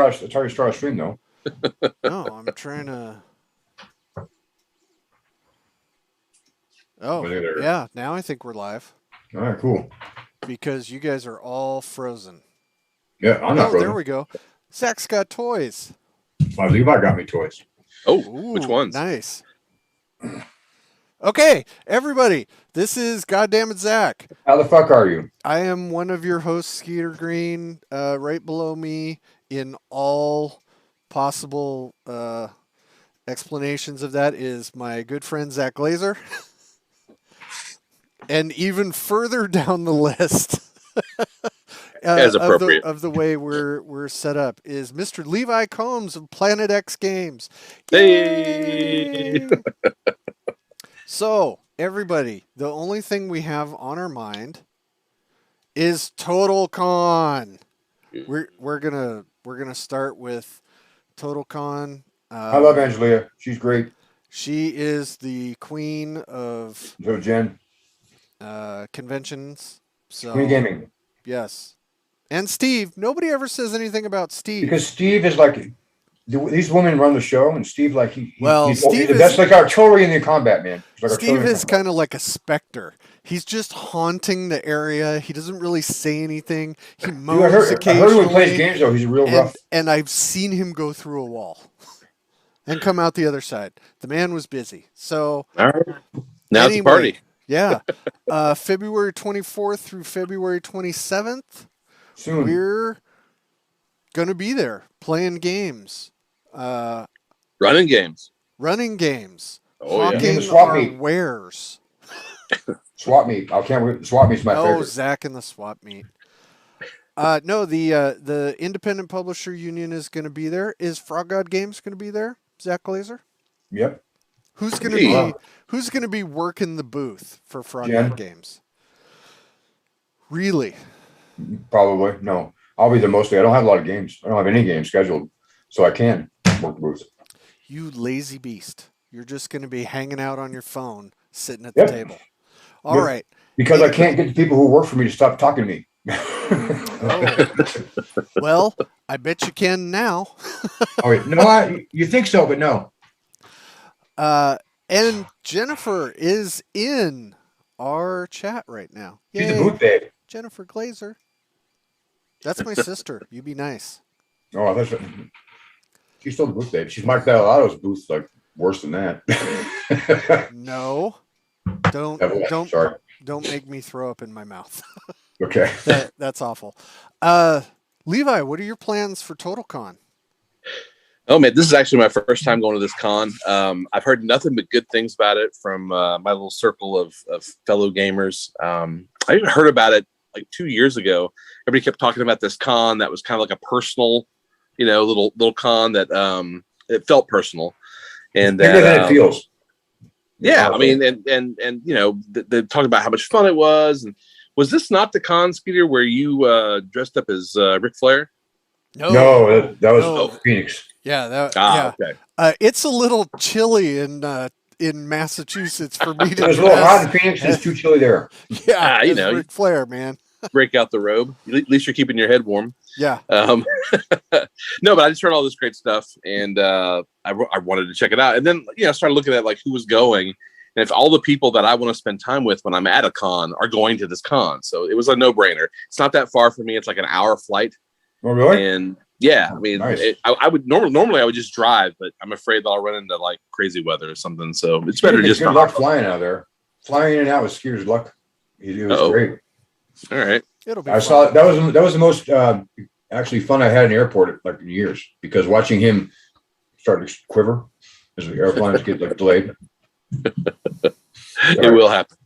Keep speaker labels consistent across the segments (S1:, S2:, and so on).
S1: That's how you start a stream, though.
S2: No, I'm trying to. Oh, yeah. Now I think we're live.
S1: All right, cool.
S2: Because you guys are all frozen.
S1: Yeah, I'm not frozen.
S2: There we go. Zach's got toys.
S1: My Levi got me toys.
S3: Oh,
S2: Ooh,
S3: which ones?
S2: Nice. Okay, everybody. This is Goddammit Zach.
S1: How the fuck are you?
S2: I am one of your hosts, Skeeter Green. Right below me, in all possible explanations of that, is my good friend Zach Glazer. And even further down the list,
S3: as appropriate
S2: of the way we're set up, is Mr. Levi Combs of Planet X Games.
S3: Hey!
S2: So, everybody, the only thing we have on our mind is TotalCon. We're gonna start with TotalCon.
S1: I love Angelia. She's great.
S2: She is the queen of
S1: Jen.
S2: Conventions. So
S1: Queen Gaming.
S2: Yes. And Steve. Nobody ever says anything about Steve.
S1: Because Steve is like, these women run the show, and Steve, like,
S2: Steve
S1: that's like artillery in the combat, man. Like
S2: Steve is kind of like a specter. He's just haunting the area. He doesn't really say anything. He mows occasionally. I heard when he plays games, though, he's real rough. And I've seen him go through a wall and come out the other side. The man was busy. So
S3: all right. Now it's a party.
S2: Yeah. February 24th through February 27th.
S1: Soon.
S2: We're going to be there playing games.
S3: Running games.
S2: Hawking our wares.
S1: Swap meet. I can't wait. Swap meet's my favorite.
S2: Oh, Zach and the swap meet. No, the Independent Publisher Union is going to be there. Is Frog God Games going to be there? Zach Glazer?
S1: Yep.
S2: Who's going to be working the booth for Frog God Games? Really?
S1: Probably. No. I'll be there mostly. I don't have a lot of games. I don't have any games scheduled, so I can work the booth.
S2: You lazy beast. You're just going to be hanging out on your phone, sitting at the table. All right.
S1: Because I can't get the people who work for me to stop talking to me.
S2: Well, I bet you can now.
S1: No, you think so, but no.
S2: And Jennifer is in our chat right now.
S1: She's the booth babe.
S2: Jennifer Glazer. That's my sister. You be nice.
S1: Oh, that's right. She's still the booth babe. She's Mike Dell'Otto's booth, like, worse than that.
S2: No. Don't make me throw up in my mouth.
S1: Okay.
S2: That's awful. Levi, what are your plans for TotalCon?
S3: Oh man, this is actually my first time going to this con. I've heard nothing but good things about it from my little circle of fellow gamers. I even heard about it like 2 years ago. Everybody kept talking about this con that was kind of like a personal, little con that it felt personal, and that
S1: it feels.
S3: Yeah, I mean, and they talked about how much fun it was. And was this not the con, Skeeter, where you dressed up as Ric Flair?
S1: No, that was Phoenix.
S2: Yeah,
S3: okay.
S2: It's a little chilly in Massachusetts for me to.
S1: It was a little hot in Phoenix. It's too chilly there.
S2: Yeah, Ric Flair, man.
S3: Break out the robe. At least you're keeping your head warm.
S2: Yeah.
S3: No, but I just heard all this great stuff, and I wanted to check it out. And then I started looking at like who was going, and if all the people that I want to spend time with when I'm at a con are going to this con, so it was a no-brainer. It's not that far from me. It's like an hour flight.
S1: Oh, really?
S3: And yeah, I mean, nice. I would normally I would just drive, but I'm afraid that I'll run into like crazy weather or something. So it's better just
S1: good luck flying out of there. Flying in and out with Skeeter's luck. He was great.
S3: All right.
S2: It'll be.
S1: I saw that was the most actually fun I had in the airport like in years, because watching him start to quiver as the airplanes get like delayed.
S3: It will happen.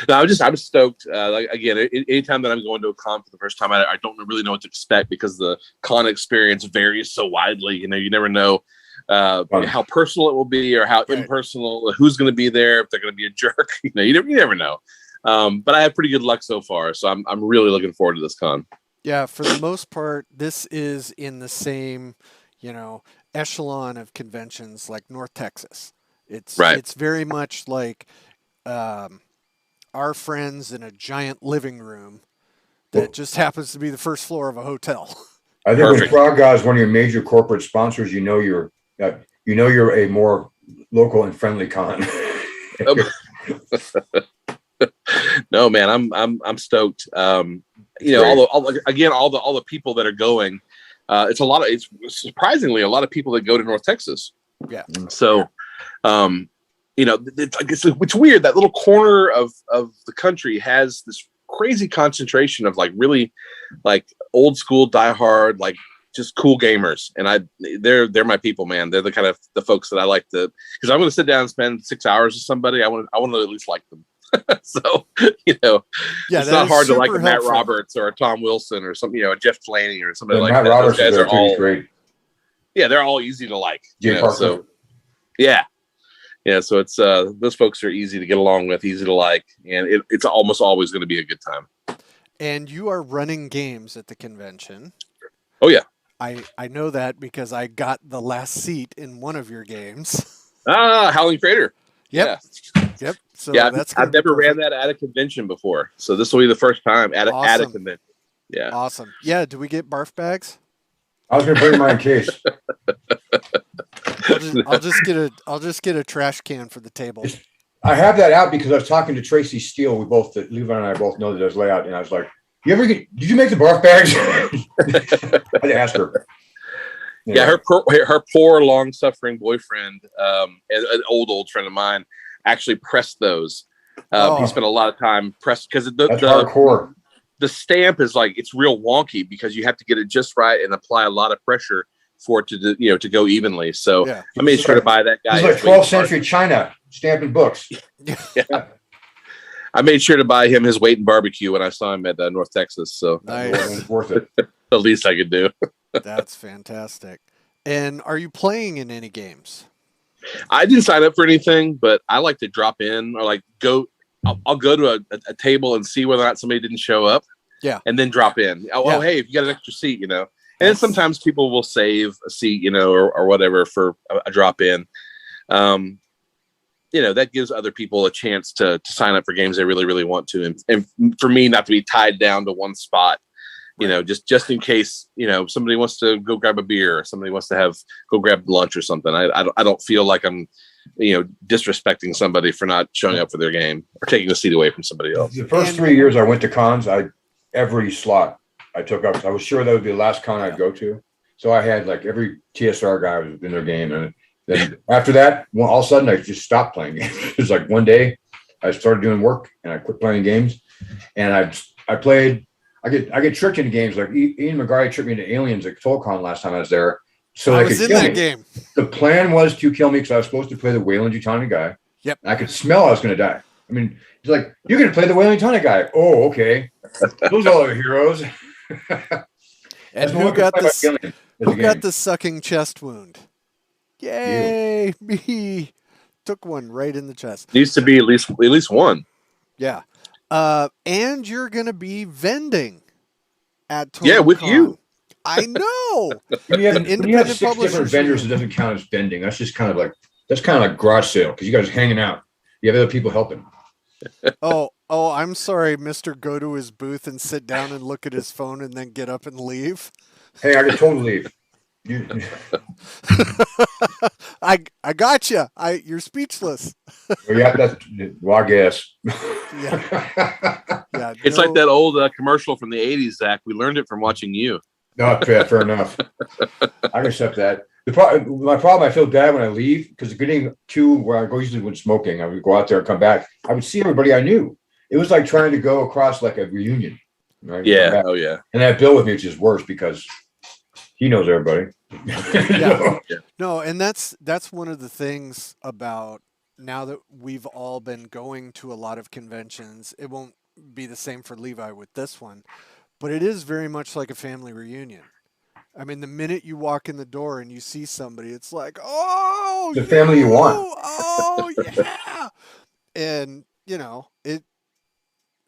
S3: No, I'm stoked. Like again, anytime that I'm going to a con for the first time, I don't really know what to expect because the con experience varies so widely. You never know how personal it will be or how impersonal. Who's going to be there? If they're going to be a jerk, you never know. But I have pretty good luck so far, so I'm really looking forward to this con.
S2: Yeah, for the most part, this is in the same echelon of conventions like North Texas. It's very much like our friends in a giant living room that just happens to be the first floor of a hotel.
S1: I think when Frog God is one of your major corporate sponsors, you know you're a more local and friendly con.
S3: No, man, I'm stoked. You know, all the people that are going. It's surprisingly a lot of people that go to North Texas.
S2: Yeah.
S3: So, you know, it's weird that little corner of the country has this crazy concentration of like really like old school diehard, like just cool gamers. And they're my people, man. They're the kind of the folks that I like to, because I'm going to sit down and spend 6 hours with somebody. I want to at least like them. So, you know, it's not hard to like a Matt Roberts or a Tom Wilson or something, you know, a Jeff Flaney or somebody like
S1: Matt
S3: that.
S1: Roberts
S3: Those guys are all
S1: great.
S3: Yeah, they're all easy to like.
S1: You know, so
S3: yeah. So it's those folks are easy to get along with, easy to like, and it's almost always going to be a good time. And
S2: you are running games at the convention.
S3: Oh yeah.
S2: I know that because I got the last seat in one of your games.
S3: Howling Freighter.
S2: Yep.
S3: Yeah.
S2: Yep. So
S3: yeah, I've never ran that at a convention before, so this will be the first time at a convention. Yeah.
S2: Awesome. Yeah. Do we get barf bags?
S1: I was going to bring my case.
S2: I'll just get a trash can for the table.
S1: I have that out because I was talking to Tracy Steele. Levi and I both know that there's layout, and I was like, did you make the barf bags? I had to ask her.
S3: Yeah, her poor long-suffering boyfriend, an old friend of mine, actually pressed those. He spent a lot of time pressed because
S1: that's hardcore.
S3: The stamp is like, it's real wonky because you have to get it just right and apply a lot of pressure for it to go evenly. So yeah. I made sure to buy that guy.
S1: It's like 12th century China stamping books.
S3: Yeah. I made sure to buy him his weight and barbecue when I saw him at North Texas. So
S2: nice.
S1: It's worth it.
S3: The least I could do.
S2: That's fantastic. And are you playing in any games?
S3: I didn't sign up for anything, but I like to drop in or like go. I'll go to a table and see whether or not somebody didn't show up. Yeah. And then drop in. Oh, hey, if you got an extra seat, you know. And then sometimes people will save a seat, you know, or whatever for a drop in. You know, that gives other people a chance to sign up for games they really, really want to. And for me, not to be tied down to one spot, you know, just in case, you know, somebody wants to go grab a beer or somebody wants to go grab lunch or something. I don't feel like I'm, you know, disrespecting somebody for not showing up for their game or taking a seat away from somebody else.
S1: The first 3 years I went to cons, every slot I took up. I was sure that would be the last con I'd go to. So I had like every TSR guy was in their game. And then after that, all of a sudden I just stopped playing games. It was like one day I started doing work and I quit playing games. And I get tricked into games. Like Ian McGarry tricked me into Aliens at TotalCon last time I was there. So
S2: I was in that game.
S1: The plan was to kill me because I was supposed to play the Weyland-Yutani guy.
S2: Yep.
S1: And I could smell I was going to die. I mean, he's like, you're going to play the Weyland-Yutani guy. Oh, okay. Those are all the heroes.
S2: And who got the sucking chest wound? Yay, me. Took one right in the chest.
S3: Needs to be at least one.
S2: Yeah. And you're going to be vending at TotalCon.
S3: Yeah, with you.
S2: I know.
S1: When you have 6 different vendors, it doesn't count as vending. That's just kind of like garage sale because you guys are hanging out. You have other people helping.
S2: Oh, I'm sorry, Mr. Go to his booth and sit down and look at his phone and then get up and leave.
S1: Hey, I get told to leave.
S2: I got you. You're speechless.
S1: I guess.
S2: Yeah.
S3: It's like that old commercial from the 80s, Zach. We learned it from watching you.
S1: No, fair enough. I can accept that. My problem, I feel bad when I leave because getting to where I go usually when smoking, I would go out there and come back. I would see everybody I knew. It was like trying to go across like a reunion. Right?
S3: Yeah. Oh, yeah.
S1: And that Bill with me, which is worse because he knows everybody.
S2: Yeah. No, and that's one of the things about now that we've all been going to a lot of conventions. It won't be the same for Levi with this one, but it is very much like a family reunion. I mean, the minute you walk in the door and you see somebody, it's like, oh,
S1: the family you want.
S2: Oh, yeah. And, you know,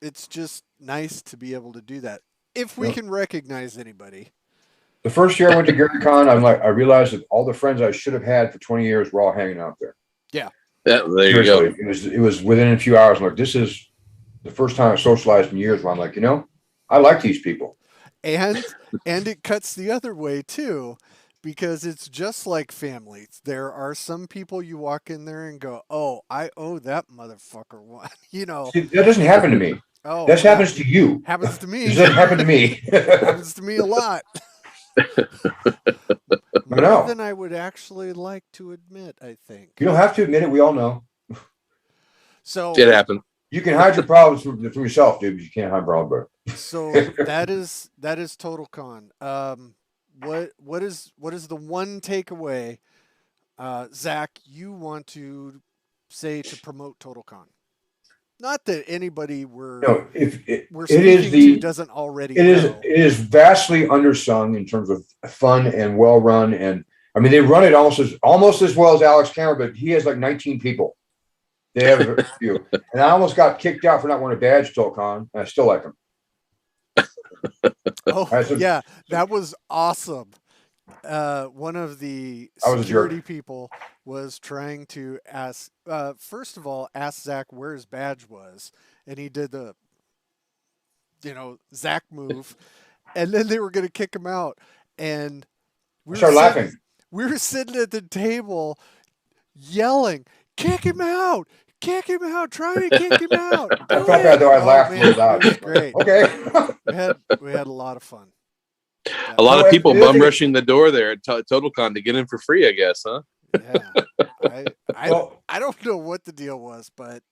S2: it's just nice to be able to do that if we can recognize anybody.
S1: The first year I went to GaryCon, I realized that all the friends I should have had for 20 years were all hanging out there.
S2: Yeah.
S3: Yeah, there you go.
S1: It was within a few hours. I'm like, this is the first time I've socialized in years where I'm like, you know, I like these people.
S2: and it cuts the other way too, because it's just like families. There are some people you walk in there and go, "Oh, I owe that motherfucker one."
S1: See, that doesn't happen to me.
S2: Oh,
S1: that happens to you.
S2: Happens to me.
S1: It doesn't happen to me.
S2: Happens to me a lot. More than I would actually like to admit, I think.
S1: You don't have to admit it. We all know.
S3: So it happened.
S1: You can hide your problems from yourself, dude, but you can't hide problems.
S2: So that is TotalCon. What is the one takeaway, Zach, you want to say to promote TotalCon? Not that anybody we're speaking to doesn't already know.
S1: It is vastly undersung in terms of fun and well run, and I mean they run it almost as well as Alex Cameron, but he has like 19 people. They have a few, and I almost got kicked out for not wearing a badge TotalCon, and I still like them.
S2: Yeah, that was awesome. One of the security people was trying to ask, first of all, ask Zach where his badge was, and he did the, Zach move, and then they were going to kick him out, and
S1: we started laughing.
S2: We were sitting at the table, yelling, "Kick him out! Kick him out! Try to kick him out!"
S1: I felt bad though. I laughed.
S2: It was great.
S1: Okay.
S2: we had a lot of fun.
S3: A lot of people bum rushing the door there at TotalCon to get in for free, I guess, huh?
S2: Yeah. I don't know what the deal was, but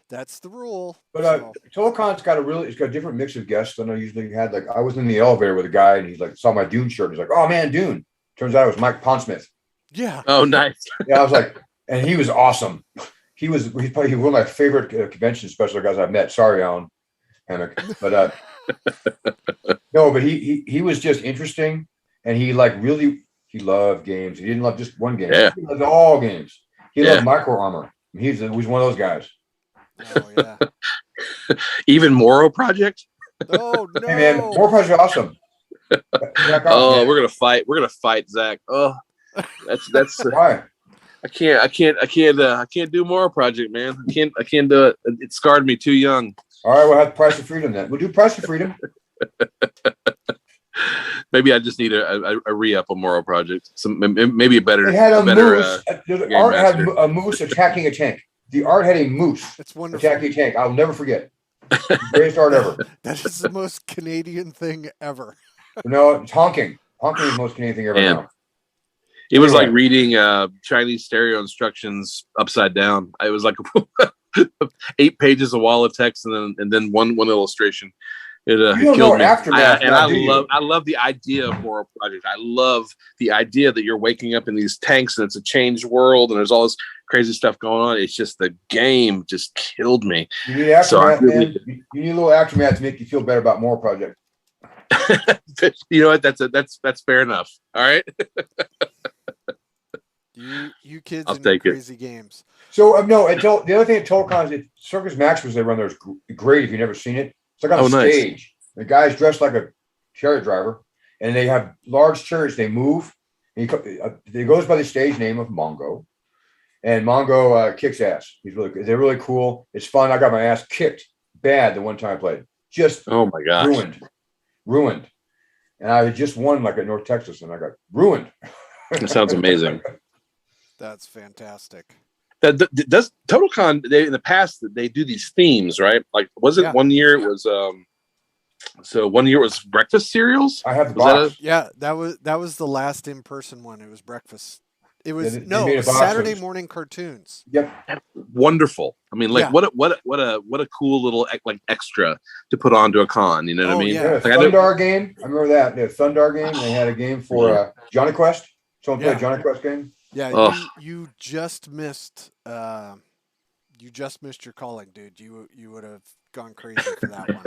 S2: that's the rule.
S1: But TotalCon's got a different mix of guests than I usually had. Like I was in the elevator with a guy, and he's like saw my Dune shirt. He's like, "Oh man, Dune." Turns out it was Mike Pondsmith.
S2: Yeah.
S3: Oh, nice.
S1: Yeah, I was like, and he was awesome. He's probably one of my favorite convention special guys I've met. Sorry, Alan Hammock, but no, but he was just interesting, and he loved games. He didn't love just one game.
S3: Yeah.
S1: He loved all games. He loved Micro Armor. He was one of those guys.
S2: Oh yeah.
S3: Even Moro Project.
S2: Oh no.
S1: Hey man, Moro Project is awesome.
S3: We're gonna fight. We're gonna fight, Zach. Oh, that's
S1: why.
S3: I can't do Moro Project, man. I can't do it. It scarred me too young.
S1: All right, we'll have Price of Freedom then. We'll do Price of Freedom.
S3: Maybe I just need a re-up on Moro Project. Maybe a better.
S1: It had a moose. The art had a moose attacking a tank. The art had a moose.
S2: That's wonderful.
S1: Attacking a tank. I'll never forget. Greatest art ever.
S2: That is the most Canadian thing ever.
S1: No, it's honking. Honking is the most Canadian thing ever. Now.
S3: It was like reading Chinese stereo instructions upside down. It was like 8 pages of wall of text and then one illustration. It killed me. I love the idea of Moro Project. I love the idea that you're waking up in these tanks and it's a changed world and there's all this crazy stuff going on. It's just the game just killed me.
S1: You need aftermath, man. You need a little aftermath to make you feel better about Moro Project.
S3: You know what? That's fair enough. All right.
S2: You kids
S3: I'll
S2: and
S3: take
S2: crazy games.
S1: So no, the other thing at TotalCon is Circus Maximus they run there is great if you've never seen it. It's like on a stage. The guy's dressed like a chariot driver, and they have large chariots. They move. He goes by the stage name of Mongo, and Mongo kicks ass. They're really cool. It's fun. I got my ass kicked bad the one time I played. Just
S3: oh my gosh,
S1: ruined. And I had just won like at North Texas, and I got ruined.
S3: That sounds amazing.
S2: That's fantastic.
S3: Does TotalCon in the past they do these themes, right? Like was it 1 year it was so 1 year it was breakfast cereals?
S1: I have the box.
S2: That was the last in-person one. It was breakfast. It was Saturday morning cartoons.
S1: Yep.
S3: Wonderful. I mean, like what a cool little like extra to put onto a con. You know what I mean?
S1: Yeah. Like Thundar game. I remember that. The Thundar game. They had a game for Johnny Quest. Someone played Johnny Quest game.
S2: Yeah, you just missed your calling, dude. You would have gone crazy for that one.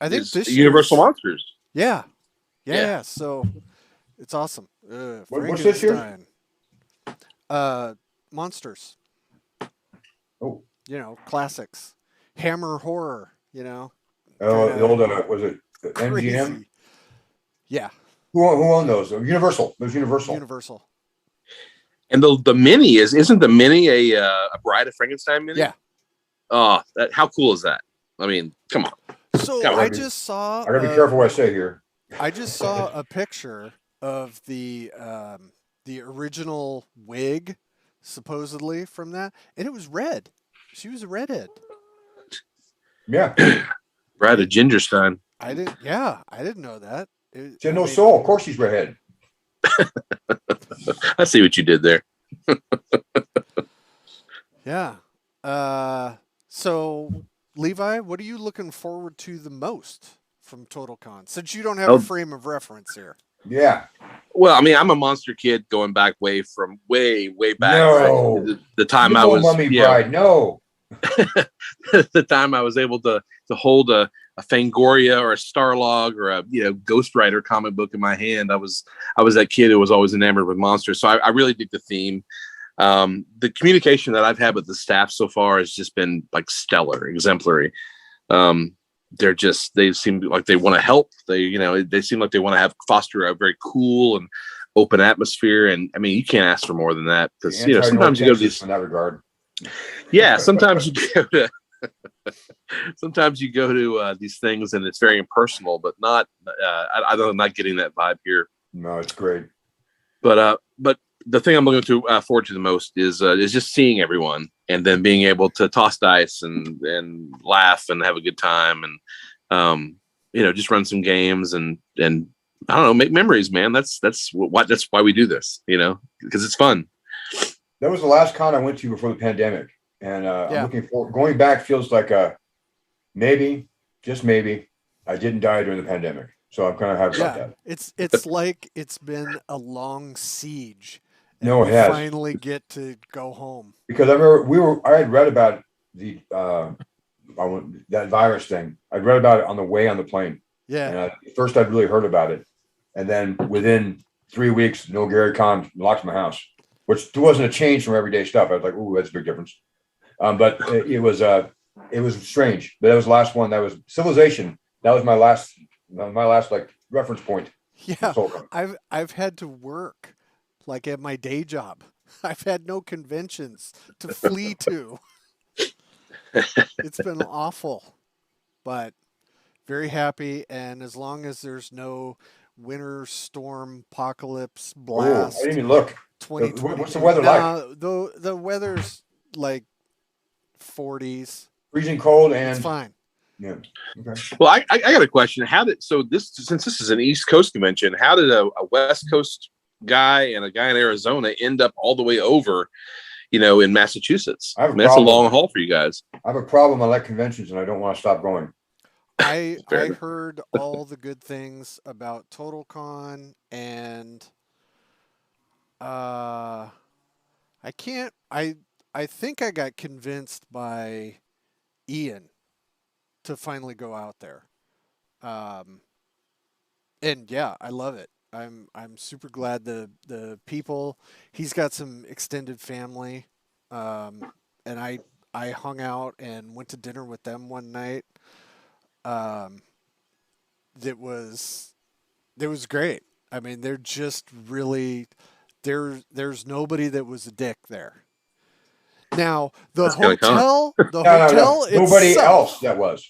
S3: I think this Universal Monsters.
S2: Yeah. So it's awesome.
S1: What's this year?
S2: Monsters.
S1: Oh,
S2: classics. Hammer horror.
S1: Oh, the old was it MGM?
S2: Yeah.
S1: Who owned those? Universal. It was Universal.
S2: Universal.
S3: And the mini isn't the mini a Bride of Frankenstein mini?
S2: Yeah.
S3: Oh, how cool is that? I mean, come on.
S2: So I just saw.
S1: I gotta be careful what I say here.
S2: I just saw a picture of the original wig, supposedly from that, and it was red. She was a redhead.
S1: Yeah,
S3: Brad a Gingerstein.
S2: I didn't. Yeah, I didn't know that.
S1: She had no soul. Of course, she's redhead.
S3: I see what you did there.
S2: Yeah. So, Levi, what are you looking forward to the most from TotalCon? Since you don't have a frame of reference here.
S1: Yeah.
S3: Well, I mean, I'm a monster kid going back way back.
S1: No.
S3: Right? The time I was
S1: Mummy Bride. No.
S3: The time I was able to hold a Fangoria or a Starlog or a Ghost Rider comic book in my hand. I was that kid who was always enamored with monsters. So I really dig the theme. The communication that I've had with the staff so far has just been like stellar, exemplary. They seem like they want to help. They seem like they want to foster a very cool and open atmosphere. And I mean, you can't ask for more than that, because sometimes you go to these
S1: in that regard.
S3: Yeah, sometimes you go to these things and it's very impersonal, but not. I'm not getting that vibe here.
S1: No, it's great.
S3: But the thing I'm looking forward to the most is just seeing everyone and then being able to toss dice and laugh and have a good time and just run some games and I don't know, make memories, man. That's why we do this, because it's fun.
S1: That was the last con I went to before the pandemic, and I'm looking forward. Going back feels like maybe, just maybe, I didn't die during the pandemic. So I'm kind of happy about that.
S2: It's like it's been a long siege.
S1: No, it has.
S2: Finally get to go home.
S1: Because I remember I had read about that virus thing. I'd read about it on the way on the plane.
S2: Yeah.
S1: And first I'd really heard about it, and then within 3 weeks, no Gary Con locked my house, which wasn't a change from everyday stuff. I was like, "Ooh, that's a big difference." But it was strange. But that was the last one. That was Civilization. That was my last like reference point.
S2: Yeah, I've had to work like at my day job. I've had no conventions to flee to. It's been awful, but very happy. And as long as there's no winter storm apocalypse blast,
S1: I didn't even look.
S2: 2020.
S1: What's the weather like?
S2: The weather's like 40s,
S1: freezing cold, and
S2: it's fine.
S1: Yeah. Okay.
S3: Well, I got a question. Since this is an East Coast convention, how did a West Coast guy and a guy in Arizona end up all the way over, in Massachusetts? That's a long haul for you guys.
S1: I have a problem. I like conventions and I don't want to stop going.
S2: I heard all the good things about TotalCon, and I think I got convinced by Ian to finally go out there. And yeah, I love it. I'm super glad the people, he's got some extended family. And I hung out and went to dinner with them one night. It was great. I mean, they're just really, there's nobody that was a dick there. Now the hotel itself,
S1: nobody else that was.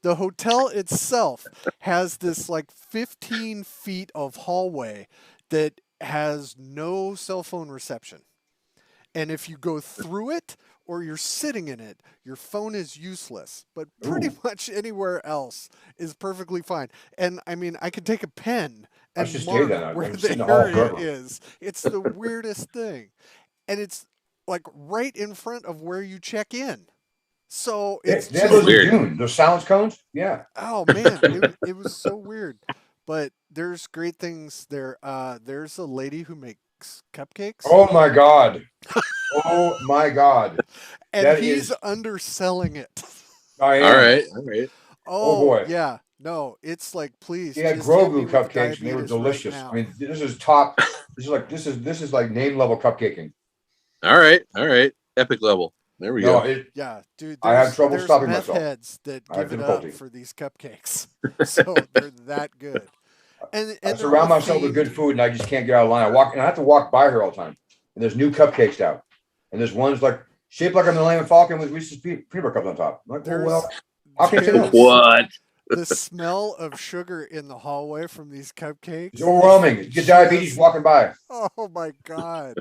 S2: The hotel itself has this like 15 feet of hallway that has no cell phone reception. And if you go through it or you're sitting in it, your phone is useless. But pretty much anywhere else is perfectly fine. And I mean, I could take a pen and mark where the area is. It's the weirdest thing. And it's like right in front of where you check in. So it's
S1: just weird. Those silence cones? Yeah.
S2: Oh man, it was so weird. But there's great things there. There's a lady who makes cupcakes.
S1: Oh my god. Oh my god.
S2: And he's underselling it.
S1: I am.
S3: All right.
S1: Oh boy.
S2: Yeah. No, it's like, please.
S1: He had Grogu cupcakes and they were delicious. Right, I mean, this is top. This is like name level cupcaking.
S3: All right. Epic level. There we go.
S2: Dude.
S1: I have trouble stopping myself.
S2: Heads that give it up for these cupcakes, so they're that good. And
S1: I surround myself with good food, and I just can't get out of line. I have to walk by her all the time. And there's new cupcakes out, and there's ones like shaped like a Millennium Falcon with Reese's peanut butter cups on top. I'm like, how can you say
S3: what?
S2: the smell of sugar in the hallway from these cupcakes.
S1: It's overwhelming. You get diabetes walking by.
S2: Oh my God.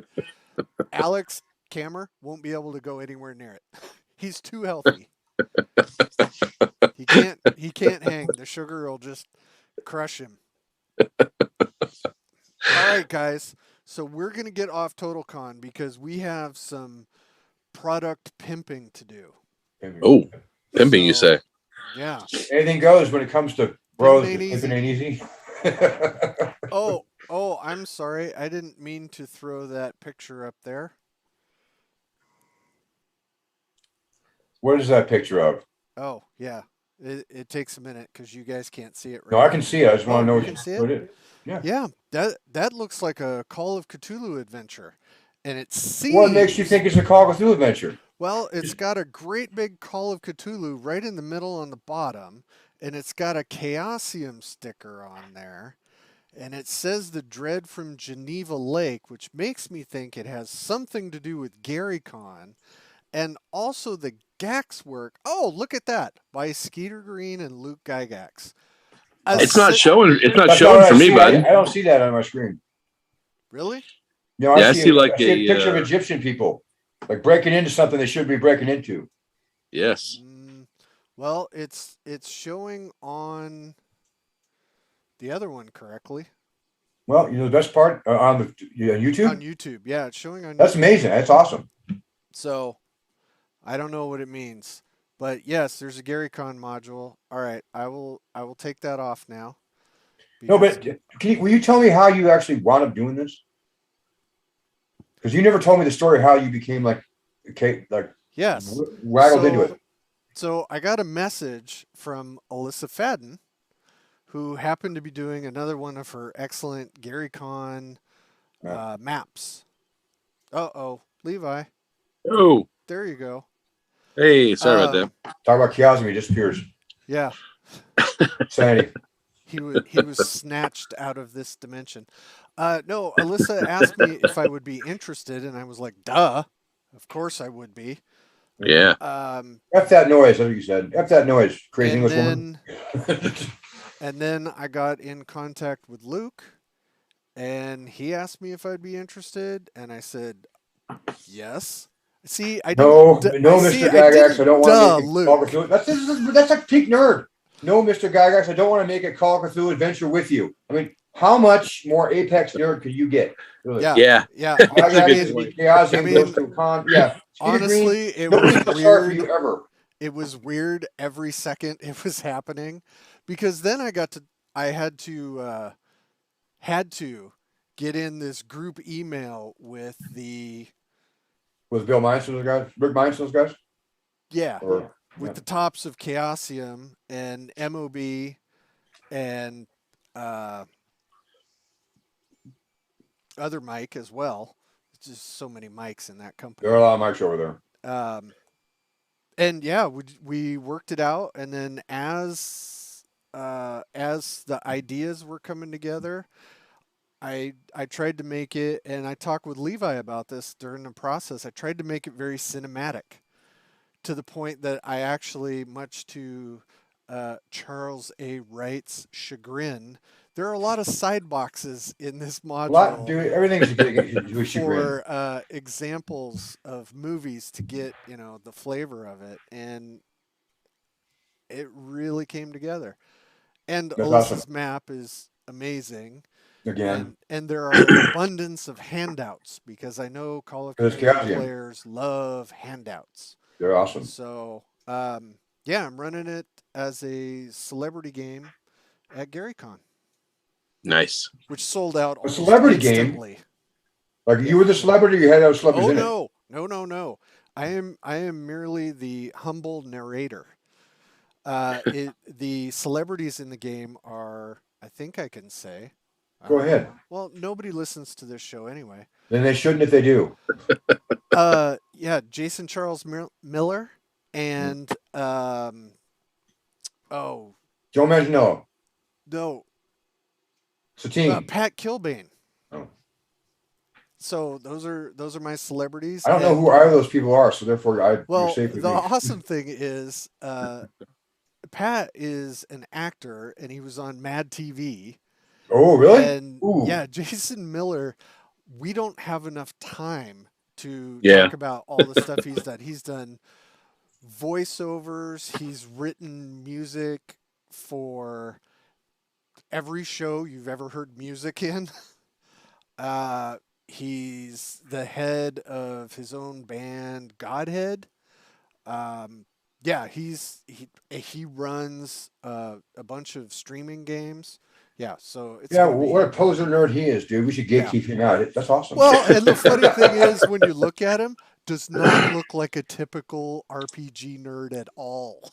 S2: Alex Kammer won't be able to go anywhere near it. He's too healthy. He can't hang. The sugar will just crush him. All right, guys. So we're going to get off TotalCon because we have some product pimping to do.
S3: Oh, pimping, you say?
S2: Yeah.
S1: Anything goes when it comes to bros. Pimping ain't easy.
S2: Oh, I'm sorry. I didn't mean to throw that picture up there.
S1: What is that picture of?
S2: Oh, yeah. It takes a minute because you guys can't see it right
S1: now. No, I can see it. I just want to know
S2: what it is. Yeah. That looks like a Call of Cthulhu adventure. And it seems...
S1: What makes you think it's a Call of Cthulhu adventure?
S2: Well, it's got a great big Call of Cthulhu right in the middle on the bottom. And it's got a Chaosium sticker on there. And it says the Dread from Geneva Lake, which makes me think it has something to do with GaryCon. And also the Gax work. Oh, look at that. By Skeeter Green and Luke Gygax.
S3: It's not showing for me, bud.
S1: I don't see that on my screen.
S2: Really?
S1: No, I see like a picture of Egyptian people. Like breaking into something they should be breaking into.
S3: Yes.
S2: Well, it's showing on the other one correctly.
S1: Well, the best part on YouTube?
S2: On YouTube, yeah, it's showing on
S1: That's
S2: YouTube.
S1: Amazing. That's awesome.
S2: So, I don't know what it means. But yes, there's a GaryCon module. All right, I will take that off now.
S1: No, but will you tell me how you actually wound up doing this? Because you never told me the story how you became
S2: yes,
S1: waggled into it.
S2: So I got a message from Alyssa Fadden, who happened to be doing another one of her excellent GaryCon maps. Levi.
S3: Oh,
S2: there you go.
S3: Hey, sorry about that.
S1: Talk about Chaosium, he disappears.
S2: Yeah.
S1: Sandy.
S2: He was snatched out of this dimension. No, Alyssa asked me if I would be interested, and I was like, duh. Of course I would be.
S3: Yeah.
S1: F that noise, that's what you said. F that noise, crazy English woman.
S2: And then I got in contact with Luke, and he asked me if I'd be interested, and I said, yes. See,
S1: No, Mr. Gygax, I don't want to make a Call of Cthulhu. That's like peak nerd. No, Mr. Gygax, I don't want to make a Call of Cthulhu adventure with you. I mean, how much more apex nerd could you get? Really?
S2: Yeah.
S1: Honestly,
S2: it was weird.
S1: For you ever.
S2: It was weird every second it was happening, because then I had to get in this group email with the.
S1: Was Bill Meinstein's guys? Rick Meinstein's guys?
S2: Yeah. With the tops of Chaosium and MOB and other Mike as well. It's just so many mics in that company.
S1: There are a lot of mics over
S2: there. And yeah, we worked it out, and then as the ideas were coming together, I tried to make it, and I talked with Levi about this during the process. I tried to make it very cinematic, to the point that I actually, much to Charles A. Wright's chagrin, there are a lot of side boxes in this module.
S1: Everything's
S2: for examples of movies to get the flavor of it, and it really came together. And
S1: That's
S2: Alyssa's
S1: awesome.
S2: map is amazing.
S1: Again,
S2: and there are an abundance of handouts, because I know Call of Duty players love handouts.
S1: They're awesome.
S2: So yeah, I'm running it as a celebrity game at GaryCon.
S3: Nice.
S2: Which sold out
S1: a celebrity
S2: instantly.
S1: Game. Like you were the celebrity, you had those celebrities in it.
S2: No. I am merely the humble narrator. The celebrities in the game are, I think I can say.
S1: Go ahead.
S2: Well, nobody listens to this show anyway.
S1: Then they shouldn't if they do.
S2: Yeah, Jason Charles Miller and
S1: Joe Manganiello.
S2: No.
S1: Satine.
S2: Pat Kilbane.
S1: Oh.
S2: So those are my celebrities.
S1: I don't know who either of those people are, so therefore you're safe with
S2: the
S1: me.
S2: awesome thing is Pat is an actor, and he was on Mad TV.
S1: Oh, really?
S2: And yeah, Jason Miller, we don't have enough time to talk about all the stuff he's done. He's done voiceovers. He's written music for every show you've ever heard music in. He's the head of his own band, Godhead. Yeah, he runs a bunch of streaming games. Yeah, so it's
S1: what a poser nerd he is, dude. We should gatekeep him out. That's awesome.
S2: Well, and the funny thing is, when you look at him, does not look like a typical RPG nerd at all.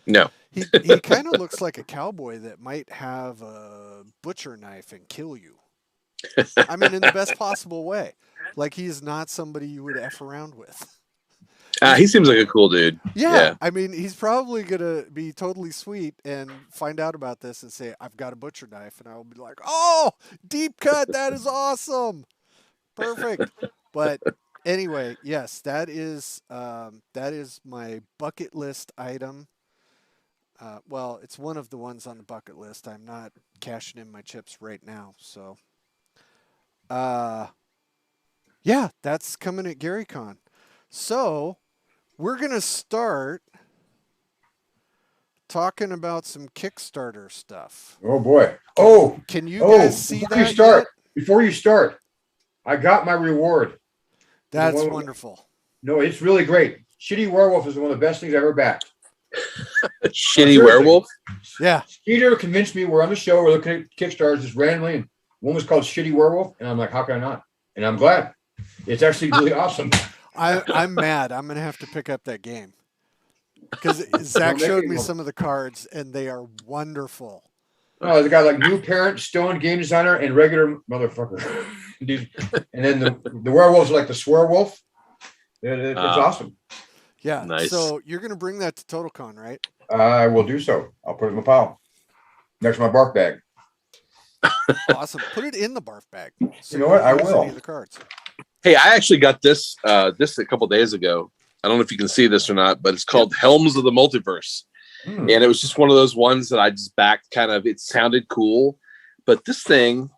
S3: No,
S2: he kind of looks like a cowboy that might have a butcher knife and kill you. I mean, in the best possible way. Like, he is not somebody you would F around with.
S3: He seems like a cool dude.
S2: Yeah. I mean, he's probably going to be totally sweet and find out about this and say, I've got a butcher knife. And I'll be like, oh, deep cut. That is awesome. Perfect. But anyway, yes, that is my bucket list item. Well, it's one of the ones on the bucket list. I'm not cashing in my chips right now. So, yeah, that's coming at GaryCon. So, we're going to start talking about some Kickstarter stuff.
S1: Oh, boy. Oh,
S2: can you guys see that?
S1: Before you start, I got my reward.
S2: That's wonderful.
S1: No, it's really great. Shitty Werewolf is one of the best things I ever backed.
S3: Shitty Werewolf?
S2: Yeah.
S1: Skeeter convinced me. We're on the show. We're looking at Kickstarters just randomly. And one was called Shitty Werewolf. And I'm like, how can I not? And I'm glad. It's actually really awesome.
S2: I'm mad. I'm going to have to pick up that game. Because Zach showed me some of the cards, and they are wonderful.
S1: Oh, there's a guy like New Parent, Stone Game Designer, and regular motherfucker. And then the werewolves are like the Swearwolf. It's awesome.
S2: Yeah.
S3: Nice.
S2: So you're going to bring that to TotalCon, right?
S1: I will do so. I'll put it in my pile. Next to my barf bag.
S2: Awesome. Put it in the barf bag.
S1: So you know what? I will.
S2: The cards.
S3: Hey, I actually got this a couple days ago. I don't know if you can see this or not, but it's called Helms of the Multiverse. And it was just one of those ones that I just backed kind of, it sounded cool, but this thing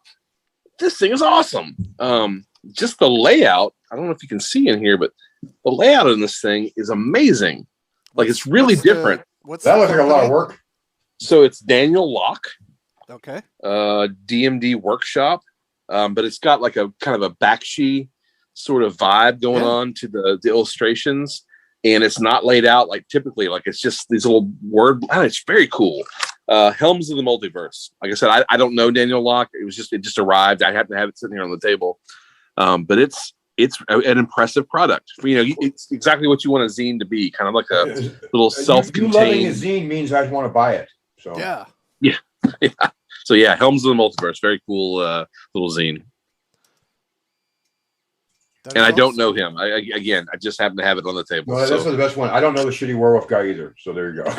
S3: is awesome. Just the layout, I don't know if you can see in here, but the layout in this thing is amazing. Like, it's really different.
S1: That looks like a lot of work.
S3: So it's Daniel Locke.
S2: Okay.
S3: DMD Workshop. But it's got like a kind of a Bakshi sort of vibe going on to the illustrations. And it's not laid out like typically, like it's just these little word. It's very cool. Helms of the Multiverse. Like I said, I don't know Daniel Locke. It just arrived. I happen to have it sitting here on the table. But it's an impressive product. It's exactly what you want a zine to be. Kind of like a little self-contained.
S1: You loving a zine means I want to buy it. So
S2: yeah.
S3: So yeah, Helms of the Multiverse. Very cool little zine. And I don't know him. I just happen to have it on the table.
S1: Well, that's the best one. I don't know the Shitty Werewolf guy either. So there you go.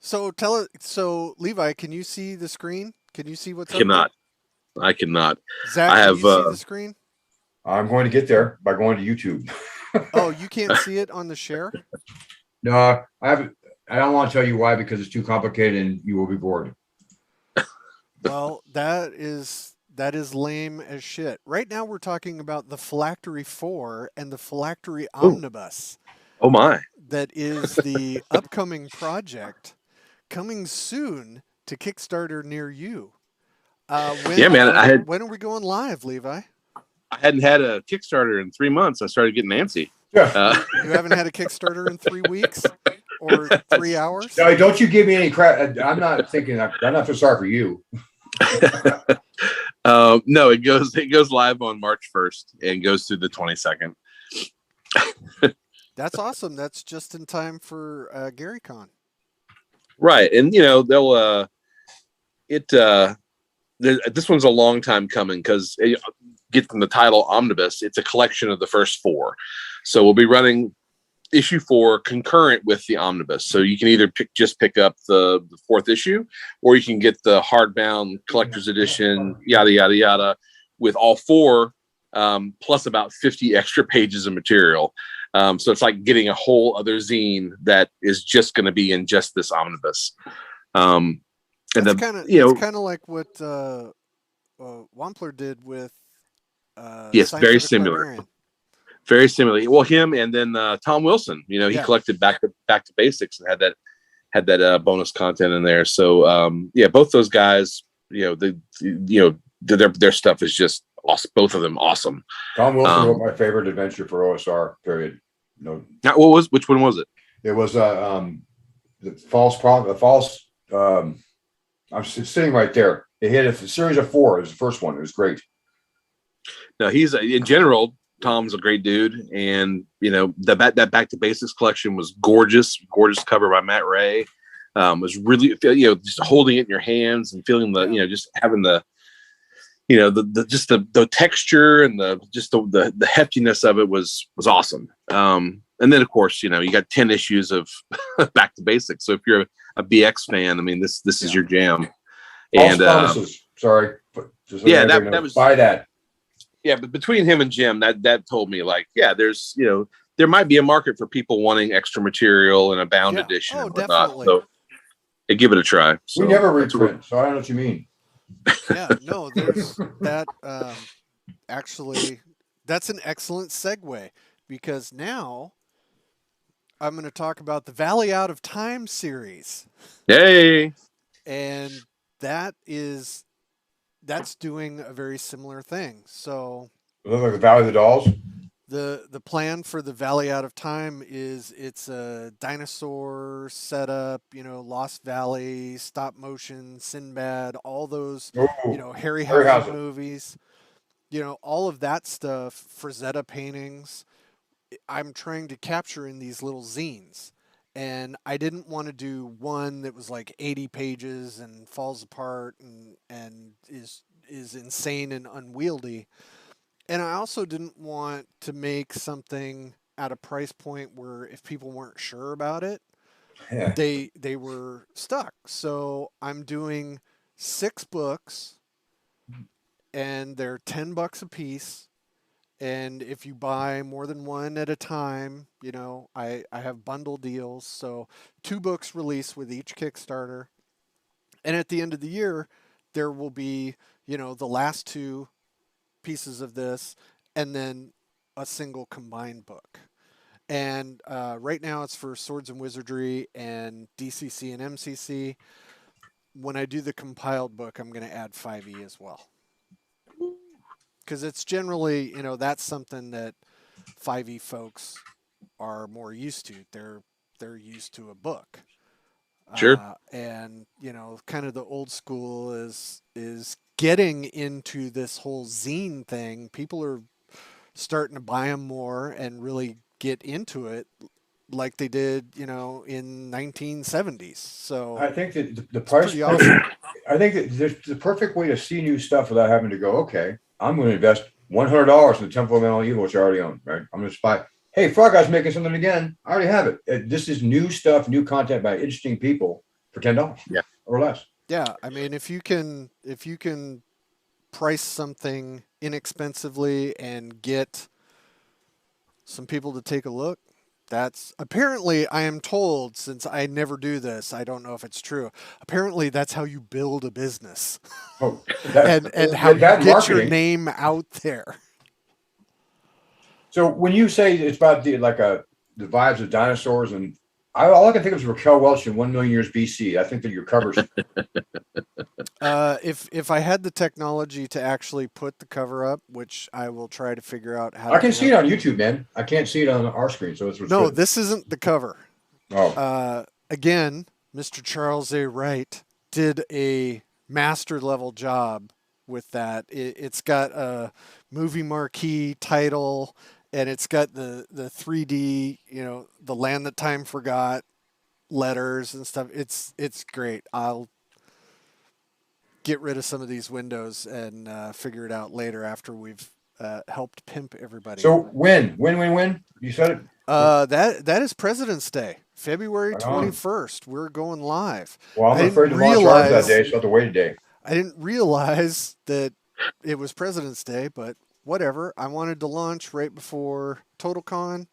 S2: So Levi, can you see the screen? Can you see what's up?
S3: I cannot.
S2: Zach, can you see the screen?
S1: I'm going to get there by going to YouTube.
S2: Oh, you can't see it on the share?
S1: No, I haven't. I don't want to tell you why, because it's too complicated and you will be bored.
S2: Well, that is lame as shit. Right now we're talking about the Phylactery 4 and the Phylactery Omnibus.
S3: Oh my.
S2: That is the upcoming project coming soon to Kickstarter near you. When are we going live, Levi?
S3: I hadn't had a Kickstarter in 3 months. I started getting antsy.
S2: You haven't had a Kickstarter in 3 weeks or 3 hours?
S1: No, don't you give me any crap. I'm not so sorry for you.
S3: No, it goes live on March 1st and goes through the 22nd.
S2: That's awesome. That's just in time for GaryCon.
S3: Right. And they'll this one's a long time coming, because get from the title Omnibus, it's a collection of the first 4. So we'll be running issue 4 concurrent with the Omnibus. So you can either pick up the 4th issue, or you can get the hardbound collector's edition, yada, yada, yada, with all 4, plus about 50 extra pages of material. So it's like getting a whole other zine that is just going to be in just this omnibus. And
S2: it's kind of like what Wampler did with
S3: yes, very similar.
S2: Librarian.
S3: Very similar. Well, him and then Tom Wilson. He collected back to basics and had that bonus content in there. So both those guys. Their stuff is just awesome. Both of them awesome.
S1: Tom Wilson wrote my favorite adventure for OSR. Period. No.
S3: Which one was it?
S1: It was the false problem. The false. I'm sitting right there. It had a series of 4. It was the first one. It was great.
S3: No, he's in general. Tom's a great dude, and that Back to Basics collection was gorgeous. Gorgeous cover by Matt Ray. Was really just holding it in your hands and feeling just having the texture and the heftiness of it was awesome. And then of course you got 10 issues of Back to Basics. So if you're a BX fan, I mean this is your jam.
S1: And sorry, but just
S3: that was
S1: buy that.
S3: Yeah, but between him and Jim, that told me there's there might be a market for people wanting extra material and a bound edition and whatnot.
S2: Definitely.
S3: So give it a try. So,
S1: we never reprint, so I don't know what you mean.
S2: Yeah, no, there's that. Actually, that's an excellent segue because now I'm going to talk about the Valley Out of Time series.
S3: Yay!
S2: And that's doing a very similar thing. So,
S1: look like the Valley of the Dolls.
S2: The plan for the Valley Out of Time is it's a dinosaur setup, Lost Valley, stop motion, Sinbad, all those, Harryhausen movies, all of that stuff, Frazetta paintings. I'm trying to capture in these little zines. And I didn't want to do one that was like 80 pages and falls apart and is insane and unwieldy. And I also didn't want to make something at a price point where if people weren't sure about it, they were stuck. So I'm doing 6 books and they're $10 a piece. And if you buy more than one at a time, I have bundle deals. So 2 books release with each Kickstarter. And at the end of the year, there will be, the last 2 pieces of this and then a single combined book. And right now it's for Swords and Wizardry and DCC and MCC. When I do the compiled book, I'm going to add 5e as well. Because it's generally, that's something that 5e folks are more used to. They're used to a book.
S3: Sure.
S2: And, kind of the old school is getting into this whole zine thing. People are starting to buy them more and really get into it like they did, in 1970s. So
S1: I think that the price,
S2: awesome.
S1: I think that there's the perfect way to see new stuff without having to go, okay, I'm going to invest $100 in the Temple of Mental Evil, which I already own, right? I'm going to buy, hey, Frog Guy's making something again. I already have it. This is new stuff, new content by interesting people for $10 or less.
S2: Yeah, I mean, if you can price something inexpensively and get some people to take a look, that's apparently, I am told, since I never do this, I don't know if it's true. Apparently, that's how you build a business, and how you get marketing. Your name out there.
S1: So when you say it's about the vibes of dinosaurs, and all I can think of is Raquel Welch in 1 million years BC. I think that your covers.
S2: If I had the technology to actually put the cover up, which I will try to figure out how.
S1: I can see it on YouTube, man. I can't see it on our screen, so it's
S2: no. This isn't the cover.
S1: Oh.
S2: Again, Mr. Charles A. Wright did a master level job with that. It's got a movie marquee title. And it's got the 3D, the Land That Time Forgot letters and stuff. It's great. I'll get rid of some of these windows and figure it out later after we've helped pimp everybody.
S1: So when? You said it?
S2: That is President's Day, February 21st. We're going live.
S1: Well, I'm afraid to launch ours that day, so I have to wait a day.
S2: I didn't realize that it was President's Day, but whatever. I wanted to launch right before TotalCon,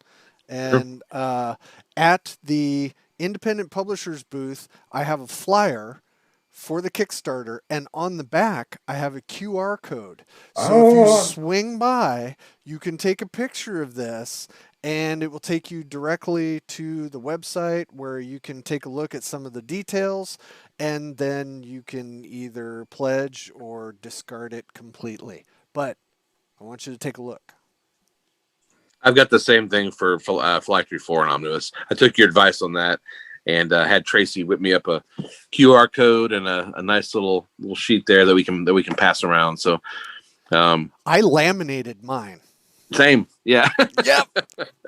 S2: And at the independent publishers booth, I have a flyer for the Kickstarter, and on the back, I have a QR code. So if you swing by, you can take a picture of this, and it will take you directly to the website where you can take a look at some of the details, and then you can either pledge or discard it completely. But I want you to take a look.
S3: I've got the same thing for Phylactery 4 and Omnibus. I took your advice on that, and had Tracy whip me up a QR code and a nice little sheet there that we can pass around. So
S2: I laminated mine.
S3: Same, yeah.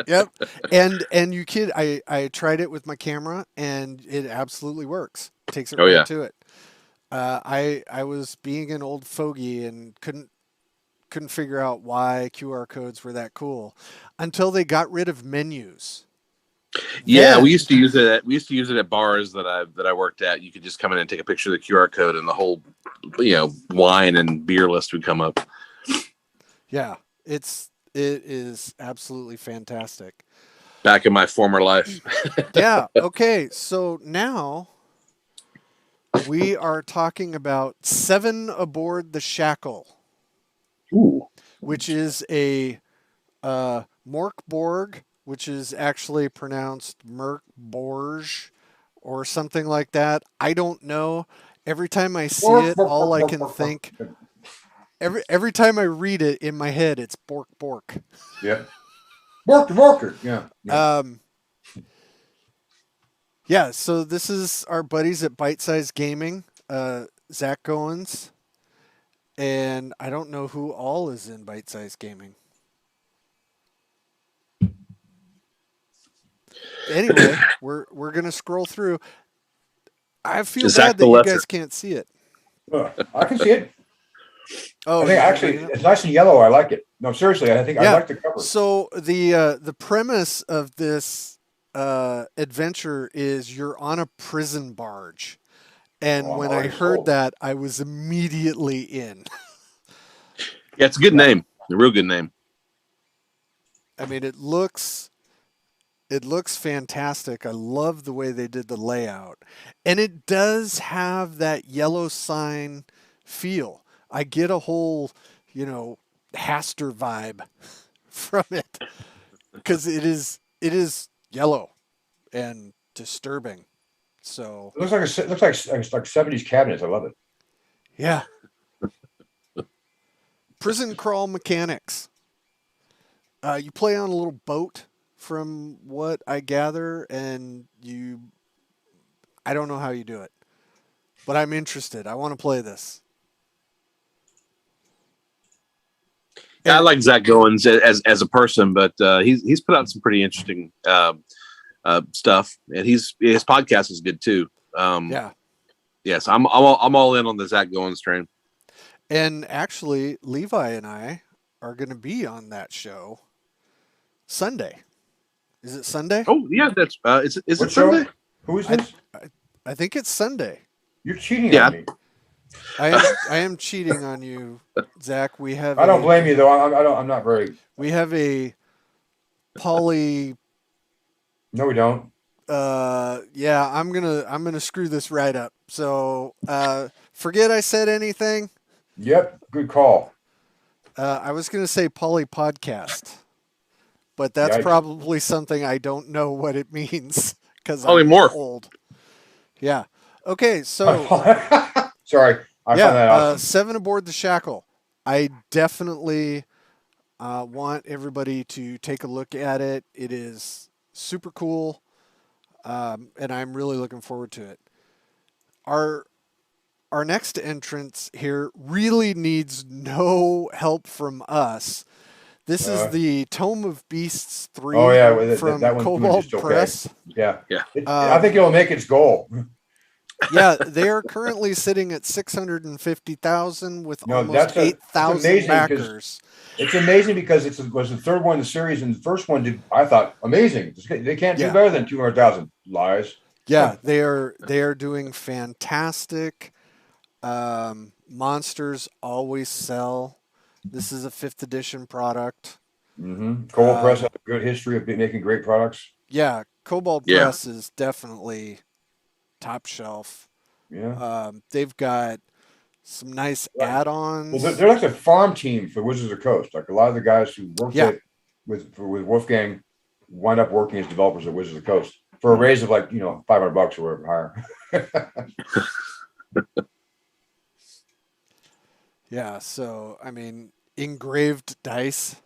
S2: Yep. And you kid, I tried it with my camera, and it absolutely works. Takes it right to it. I was being an old fogey and couldn't figure out why QR codes were that cool until they got rid of menus.
S3: Yeah, we used to use it at bars that I worked at. You could just come in and take a picture of the QR code, and the whole wine and beer list would come up.
S2: Yeah, it is absolutely fantastic.
S3: Back in my former life.
S2: Yeah. Okay. So now we are talking about 7 Aboard the Shackle.
S3: Ooh.
S2: Which is a Morkborg, which is actually pronounced Merkborg or something like that. I don't know. Every time I see it, all I can think, every time I read it in my head, it's Bork Bork.
S1: Yeah. Bork. Yeah.
S2: Yeah, so this is our buddies at Bite Size Gaming, Zach Goins. And I don't know who all is in Bite Size Gaming. Anyway, we're gonna scroll through. I feel bad that you guys can't see it.
S1: I can see it.
S2: Oh,
S1: I think actually it's nice and yellow. I like it. No, seriously, I think I like the cover.
S2: So the premise of this adventure is you're on a prison barge. And when I heard that, I was immediately in.
S3: Yeah, it's a good name. A real good name.
S2: I mean, it looks fantastic. I love the way they did the layout. And it does have that yellow sign feel. I get a whole, Haster vibe from it. Because it is yellow and disturbing. So
S1: it looks like 70s cabinets. I love it.
S2: Yeah. Prison crawl mechanics. You play on a little boat, from what I gather, and I don't know how you do it, but I'm interested. I want to play this.
S3: Yeah, I like Zach Goins as a person, but he's put out some pretty interesting stuff, and his podcast is good too. Yes, I'm all in on the Zach Goins train.
S2: And actually, Levi and I are going to be on that show Sunday. Is it Sunday?
S3: Oh yeah, that's is it
S1: Sunday?
S3: Show?
S1: Who is this?
S2: I think it's Sunday.
S1: You're cheating on me.
S2: I am cheating on you, Zach. We have.
S1: I don't blame you though. I'm not very.
S2: We have a poly.
S1: No, we don't.
S2: Yeah, I'm gonna screw this right up. So forget I said anything.
S1: Yep, good call.
S2: I was gonna say poly podcast, but that's probably something I don't know what it means because I'm old. Yeah. Okay. So.
S1: Sorry. I found that awesome.
S2: 7 Aboard the Shackle. I definitely want everybody to take a look at it. It is super cool, and I'm really looking forward to it. Our next entrance here really needs no help from us. This is the Tome of Beasts 3 from Cobalt Press.
S1: Yeah. I think it'll make its goal.
S2: Yeah, they are currently sitting at 650,000 with almost 8,000 backers.
S1: It's amazing because it was the third one in the series, and the first one did, I thought, amazing. They can't do better than 200,000. Lies.
S2: Yeah, they are doing fantastic. Monsters always sell. This is a 5th edition product.
S1: Cobalt Press has a good history of making great products.
S2: Yeah, Cobalt Press is definitely top shelf.
S1: Yeah.
S2: They've got some nice add-ons.
S1: Well, they're like the farm team for Wizards of the Coast. Like a lot of the guys who worked with Wolfgang wind up working as developers at Wizards of the Coast for a raise of like $500 or whatever higher.
S2: Yeah, so I mean, engraved dice,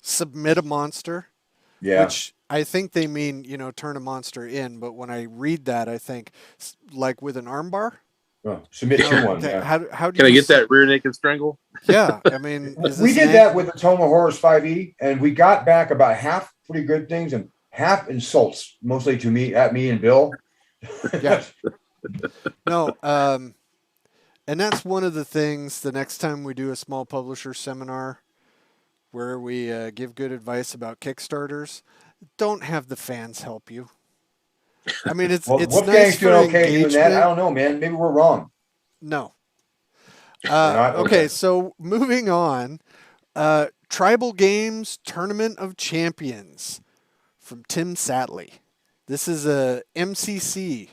S2: submit a monster, which I think they mean turn a monster in, but when I read that, I think like with an armbar.
S1: Submit to one.
S2: How do
S3: Can I get that rear naked strangle?
S2: Yeah, I mean,
S1: we did that with the Tome of Horrors 5e, and we got back about half pretty good things and half insults, mostly at me and Bill.
S2: Yeah. No, and that's one of the things. The next time we do a small publisher seminar, where we give good advice about Kickstarters, don't have the fans help you. I mean, it's nice for
S1: okay doing that. I don't know, man. Maybe we're wrong.
S2: No. Okay, so moving on. Tribal Games Tournament of Champions from Tim Satley. This is a MCC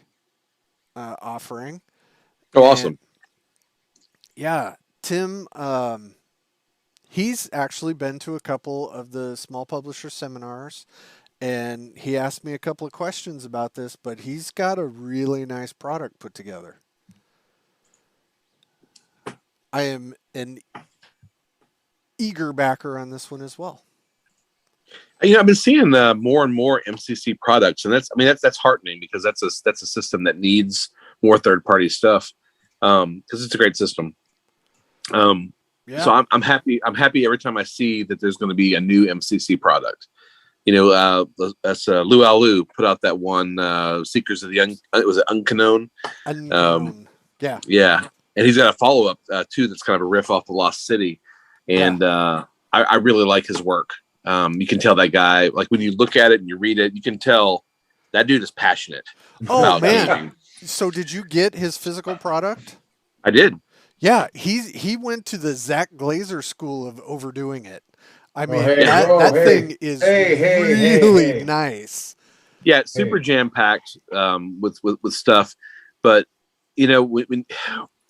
S2: offering.
S3: Oh, awesome.
S2: And, yeah, Tim, he's actually been to a couple of the small publisher seminars, and he asked me a couple of questions about this, but he's got a really nice product put together. I am an eager backer on this one as well.
S3: I've been seeing more and more MCC products, and that's heartening because that's a system that needs more third party stuff because it's a great system. So I'm happy. I'm happy every time I see that there's going to be a new MCC product. That's Lou Alu put out that one Seekers of the Unknown. Yeah. And he's got a follow-up, too, that's kind of a riff off the Lost City. And I really like his work. You can tell that guy, like when you look at it and you read it, you can tell that dude is passionate.
S2: Oh, man. Gaming. So did you get his physical product?
S3: I did.
S2: Yeah, he went to the Zach Glazer school of overdoing it. I mean, that thing is really nice.
S3: Yeah, it's super jam-packed with stuff. But, when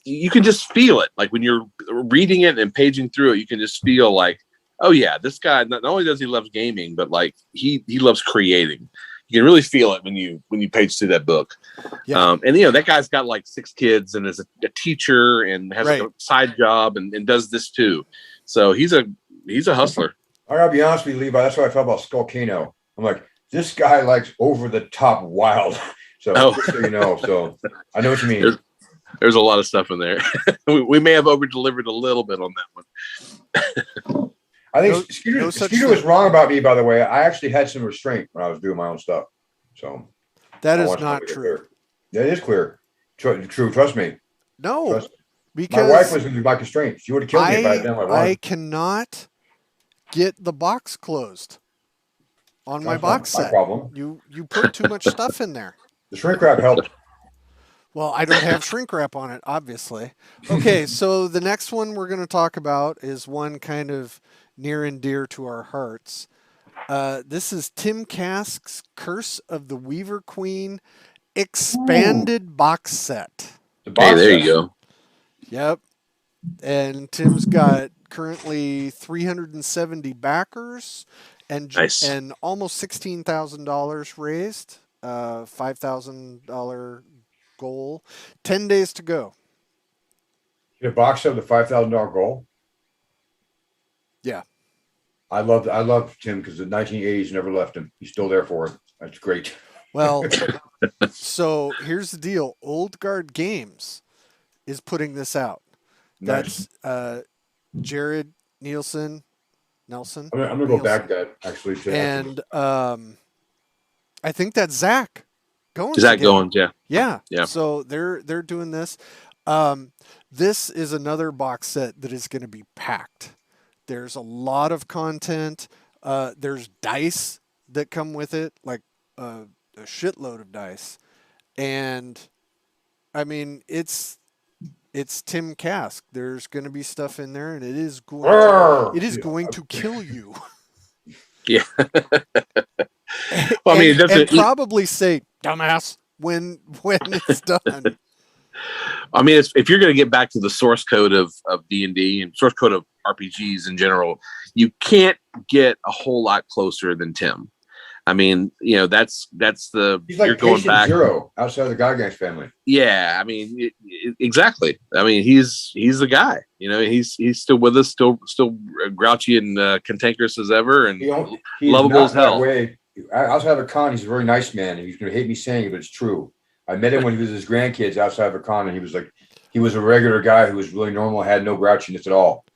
S3: you can just feel it. Like when you're reading it and paging through it, you can just feel like, oh yeah, this guy, not only does he love gaming, but like he loves creating. You can really feel it when you page through that book. Yeah. And that guy's got like 6 kids and is a teacher and has a side job and does this too. So he's a hustler.
S1: I gotta be honest with you, Levi. That's what I felt about Skullcano. I'm like, this guy likes over the top wild. So just so you know, so I know what you mean.
S3: There's a lot of stuff in there. we may have over delivered a little bit on that one.
S1: I think Skeeter was wrong about me, by the way. I actually had some restraint when I was doing my own stuff. So
S2: that is not true.
S1: That is clear. True. Trust me.
S2: No,
S1: trust me.
S2: Because
S1: my wife was going to be my constraint. She would have killed me if I had done what I wanted.
S2: I cannot get the box closed on my box set.
S1: Problem.
S2: You put too much stuff in there.
S1: The shrink wrap helped.
S2: Well, I don't have shrink wrap on it, obviously. Okay, so the next one we're going to talk about is one kind of near and dear to our hearts. This is Tim Kask's Curse of the Weaver Queen expanded box set.
S3: There you go.
S2: Yep. And Tim's got currently 370 backers and almost $16,000 raised, $5,000 goal, 10 days to go.
S1: A box set with a $5,000 goal?
S2: Yeah.
S1: I love Tim because the 1980s never left him. He's still there for it. That's great.
S2: Well, so here's the deal. Old Guard Games is putting this out.
S1: Nice.
S2: That's Jared Nelson.
S1: I'm gonna go back that actually.
S2: And I think that's Zach Goins.
S3: Zach Goins,
S2: yeah. So they're doing this. This is another box set that is going to be packed. There's a lot of content. There's dice that come with it, like a shitload of dice. And I mean, it's Tim Kask. There's going to be stuff in there, and it is going to kill you.
S3: Yeah.
S2: Well, I mean, and probably say "dumbass" when it's done.
S3: I mean, if you're going to get back to the source code of D&D and source code of RPGs in general, you can't get a whole lot closer than Tim. I mean, that's the
S1: he's like
S3: you're going back
S1: zero outside of the Gygax family.
S3: Yeah, I mean, exactly. I mean, he's the guy. He's still with us, still grouchy and cantankerous as ever, and lovable as hell.
S1: Outside of a con, he's a very nice man. He's going to hate me saying it, but it's true. I met him when he was his grandkids outside of a con, and he was a regular guy who was really normal, had no grouchiness at all.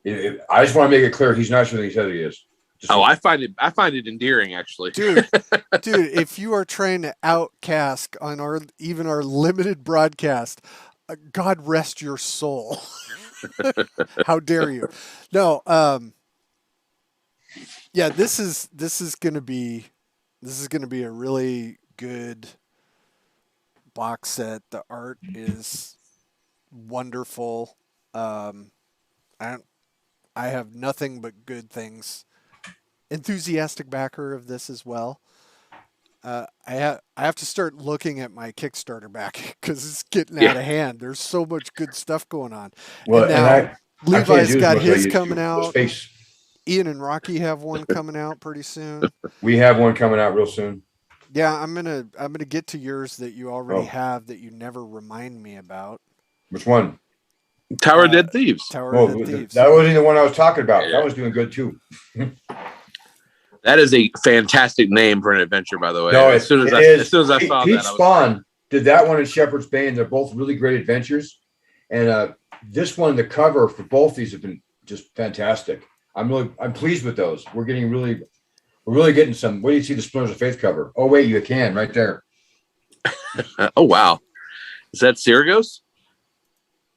S1: I just want to make it clear, he's nicer than he says he is.
S3: I find it endearing, actually,
S2: dude. If you are trying to outcast on our limited broadcast, God rest your soul. How dare you? No, yeah, this is gonna be a really good box set. The art is wonderful. I have nothing but good things. Enthusiastic backer of this as well. I have to start looking at my Kickstarter back because it's getting out of hand. There's so much good stuff going on.
S1: Well, and now
S2: Levi's got his coming out. Ian and Rocky have one coming out pretty soon.
S1: We have one coming out real soon.
S2: Yeah, I'm gonna get to yours that you already have that you never remind me about.
S1: Which one?
S3: Tower of Dead Thieves.
S2: Tower of Dead Thieves.
S1: That wasn't the one I was talking about. Yeah. That was doing good too.
S3: That is a fantastic name for an adventure, by the way.
S1: No,
S3: as soon as I saw
S1: Pete
S3: that,
S1: Spawn did that one in Shepherd's Bay, and they're both really great adventures. And this one, the cover for both these have been just fantastic. I'm pleased with those. We're really getting some. Where do you see the Splinters of Faith cover? Oh wait, you can right there.
S3: Oh wow, is that Syragos?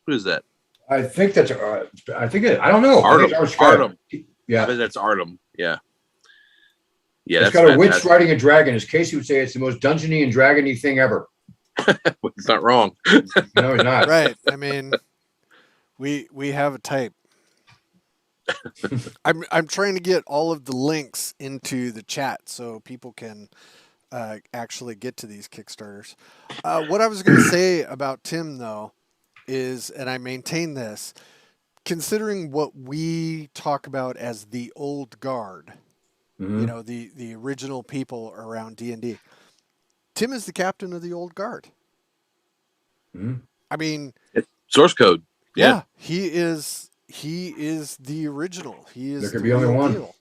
S3: Who is that?
S1: I think that's. I don't know.
S3: Artem.
S1: Yeah,
S3: I bet that's Artem. Yeah. Yeah,
S1: it's got a witch riding a dragon. As Casey would say, it's the most dungeony and dragony thing ever.
S3: It's not wrong.
S1: No, it's not.
S2: Right. I mean, we have a type. I'm trying to get all of the links into the chat so people can actually get to these Kickstarters. What I was going to say about Tim, though, is, and I maintain this, considering what we talk about as the old guard, the original people around D&D, Tim is the captain of the old guard.
S1: Mm-hmm.
S2: I mean,
S3: source code.
S2: Yeah, he is the original. He is.
S1: There could be only one. Deal.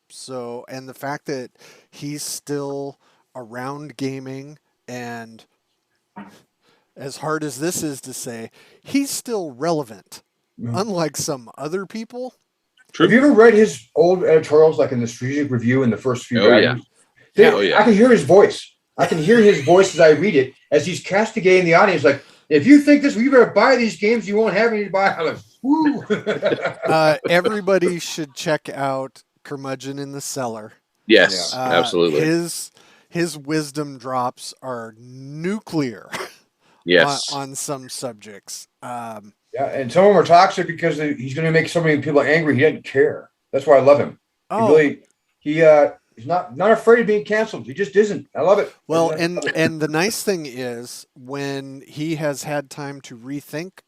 S2: So, and the fact that he's still around gaming, and as hard as this is to say, he's still relevant, unlike some other people.
S1: True. Have you ever read his old editorials, like in the Strategic Review in the first few?
S3: Yeah.
S1: I can hear his voice. I can hear his voice as I read it, as he's castigating the audience. Like, if you think this, you better buy these games. You won't have any to buy. I'm like, woo.
S2: Everybody should check out Curmudgeon in the Cellar.
S3: Yes, absolutely.
S2: His wisdom drops are nuclear.
S3: Yes,
S2: on some subjects.
S1: Yeah, and some of them are toxic because he's going to make so many people angry. He doesn't care. That's why I love him. He's not afraid of being canceled. He just isn't. I love it.
S2: Well, and the nice thing is, when he has had time to rethink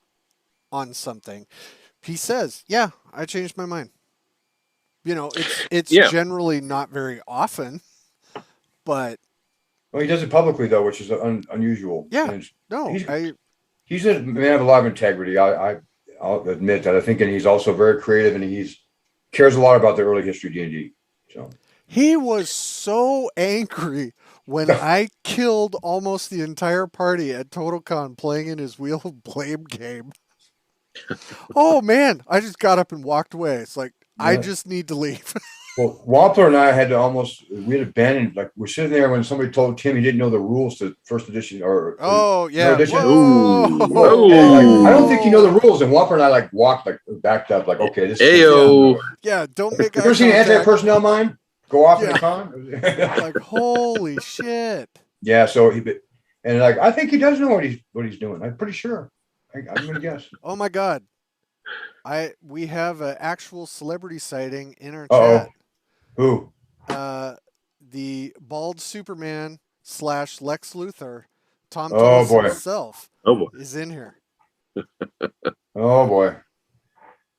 S2: on something, he says, "Yeah, I changed my mind." It's generally not very often, but
S1: he does it publicly though, which is unusual.
S2: Yeah,
S1: he's a man of a lot of integrity. I'll admit that. I think, and he's also very creative, and he cares a lot about the early history of D&D. So.
S2: He was so angry when I killed almost the entire party at TotalCon playing in his Wheel of Blame game. Oh, man. I just got up and walked away. It's like, I just need to leave.
S1: Well, Wampler and I had abandoned, like, we're sitting there when somebody told Tim he didn't know the rules to first edition or
S2: yeah.
S1: Edition.
S2: Whoa.
S1: Like, I don't think you know the rules. And Wampler and I walked, backed up, okay, this
S3: is
S2: yeah, don't make
S1: you ever seen Anti-Personnel Mind? Go off in the con?
S2: Like, holy shit.
S1: Yeah, so I think he does know what he's doing. I'm pretty sure. I'm gonna guess.
S2: Oh my God. We have an actual celebrity sighting in our chat.
S1: Who?
S2: The bald Superman / Lex Luthor, Tom
S1: Oh
S2: Tullis
S1: boy.
S2: himself, is in here.
S1: Oh boy.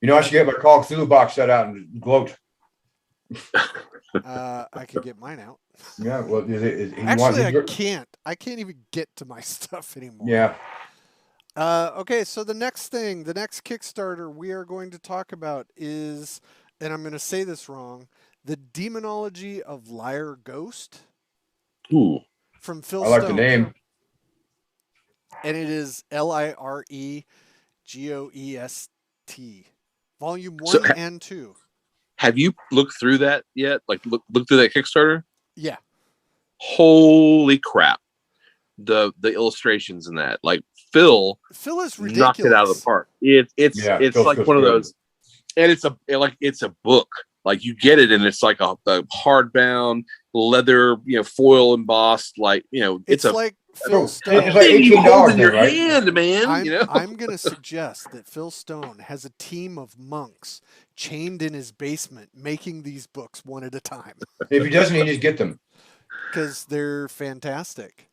S1: You know, I should get my Call of Cthulhu box set out and gloat.
S2: I could get mine out.
S1: Yeah, well,
S2: Actually, I can't. I can't even get to my stuff anymore.
S1: Yeah.
S2: Okay, so the next Kickstarter we are going to talk about is, and I'm going to say this wrong, The Demonology of Liar Ghost.
S3: Ooh.
S2: From Phil
S1: I like
S2: Stone.
S1: the name.
S2: And it is LIREGOEST. Volume 1 and 2.
S3: Have you looked through that yet? Like look through that Kickstarter?
S2: Yeah.
S3: Holy crap. The illustrations in that. Like Phil
S2: is ridiculous.
S3: Knocked it out of the park. It's like one of those, and it's a book. Like you get it and it's like a hardbound leather, foil embossed, like, it's
S2: like Phil Stone.
S1: It's like $18 in your
S3: hand, man.
S2: I'm going to suggest that Phil Stone has a team of monks chained in his basement making these books one at a time.
S1: If he doesn't, he just get them.
S2: Because they're fantastic.